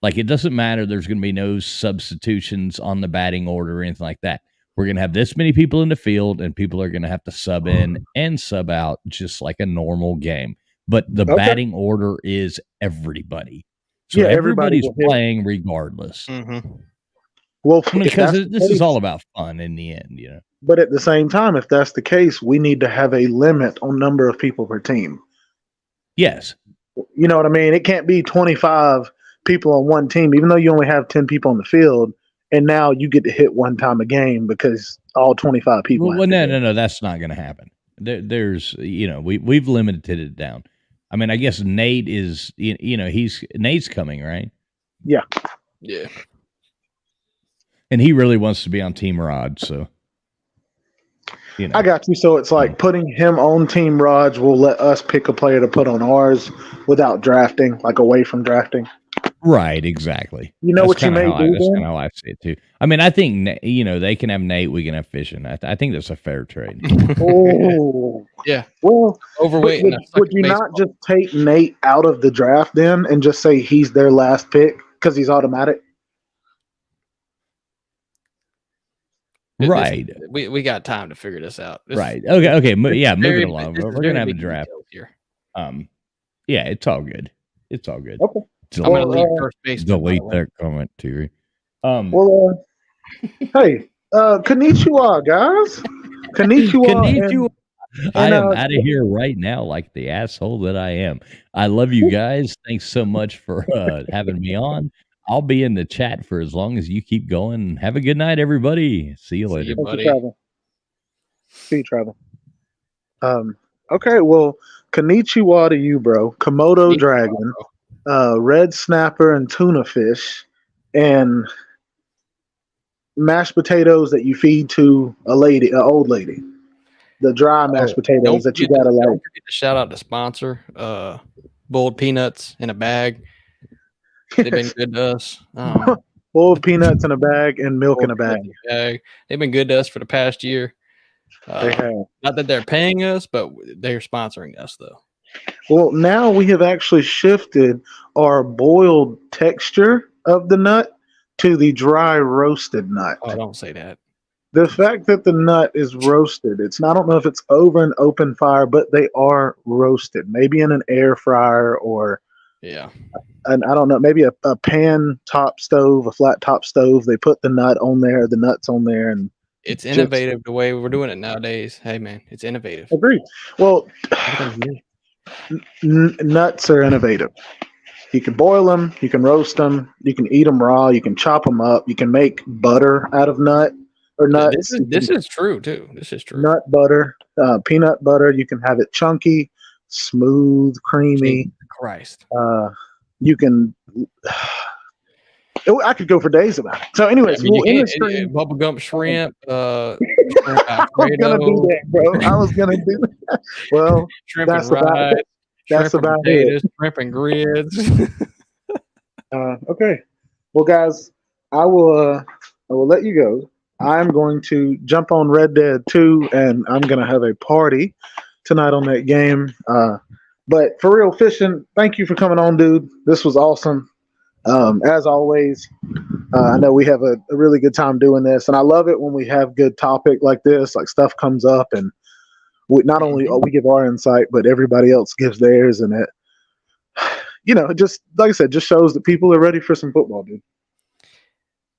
Like, it doesn't matter. There's going to be no substitutions on the batting order or anything like that. We're going to have this many people in the field, and people are going to have to sub in and sub out just like a normal game. But the batting order is everybody. So everybody's playing regardless. Mm-hmm. Well, because this is all about fun in the end, But at the same time, if that's the case, we need to have a limit on number of people per team. Yes. You know what I mean? It can't be 25 people on one team, even though you only have 10 people on the field, and now you get to hit one time a game because all 25 people. Well, no, that's not going to happen. There's, we've limited it down. I mean, I guess Nate is, Nate's coming, right? Yeah. Yeah. And he really wants to be on Team Rod, so. I got you. So it's like putting him on Team Raj will let us pick a player to put on ours without drafting, like away from drafting. Right, exactly. You know what you may do. That's kind of how I see it too. I mean, I think they can have Nate, we can have Fishing. I think that's a fair trade. Oh, yeah. Well, overweight. Would you not just take Nate out of the draft then and just say he's their last pick because he's automatic? Right. We got time to figure this out. Right. Okay. Yeah. Moving along. We're gonna have a draft here. Yeah. It's all good. It's all good. Okay. I'm gonna leave first base. Delete that comment, Terry. Well, hey, konnichiwa, guys. Konnichiwa. I am out of here right now, like the asshole that I am. I love you guys. Thanks so much for having me on. I'll be in the chat for as long as you keep going. Have a good night, everybody. See you later. See you, Travel. Okay, well, konnichiwa to you, bro. Komodo dragon, red snapper and tuna fish, and mashed potatoes that you feed to an old lady. The dry mashed potatoes that you gotta like. Don't forget to shout out the sponsor, boiled peanuts in a bag. They've been good to us. Boiled peanuts in a bag and milk in a bag. They've been good to us for the past year. They have. Not that they're paying us, but they're sponsoring us, though. Well, now we have actually shifted our boiled texture of the nut to the dry roasted nut. Oh, don't say that. The fact that the nut is roasted, I don't know if it's over an open fire, but they are roasted. Maybe in an air fryer or and I don't know, maybe a pan top stove, a flat top stove. They put the nuts on there, and it's innovative the way we're doing it nowadays. Hey man, it's innovative. Agreed. Well, nuts are innovative. You can boil them, you can roast them, you can eat them raw, you can chop them up, you can make butter out of nuts. This is true too. This is true. Nut butter, peanut butter. You can have it chunky, smooth, creamy. Jesus Christ. You can. I could go for days about it. So, anyways, bubblegum shrimp. I was gonna do that, bro. I was gonna do that. Well, shrimp and rice. That's about it. Shrimp and grits. Okay. Well, guys, I will let you go. I'm going to jump on Red Dead 2, and I'm going to have a party tonight on that game. But for real, Fishing, thank you for coming on, dude. This was awesome. As always, I know we have a really good time doing this, and I love it when we have good topic like this, like stuff comes up, and not only we give our insight, but everybody else gives theirs, and it just, like I said, just shows that people are ready for some football, dude.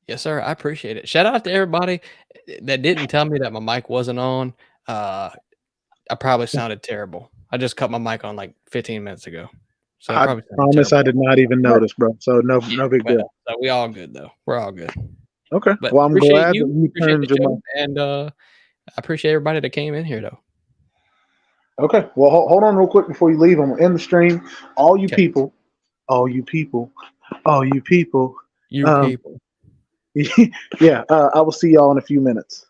Yes, sir. I appreciate it. Shout out to everybody that didn't tell me that my mic wasn't on. I probably sounded terrible. I just cut my mic on like 15 minutes ago. So I promise I did not even notice, bro. So no big deal. So we all good though. We're all good. Okay. But well, I'm glad you. that you turned your mic. And I appreciate everybody that came in here though. Okay. Well, hold on real quick before you leave. I'm gonna end the stream. All you people. Yeah. I will see y'all in a few minutes.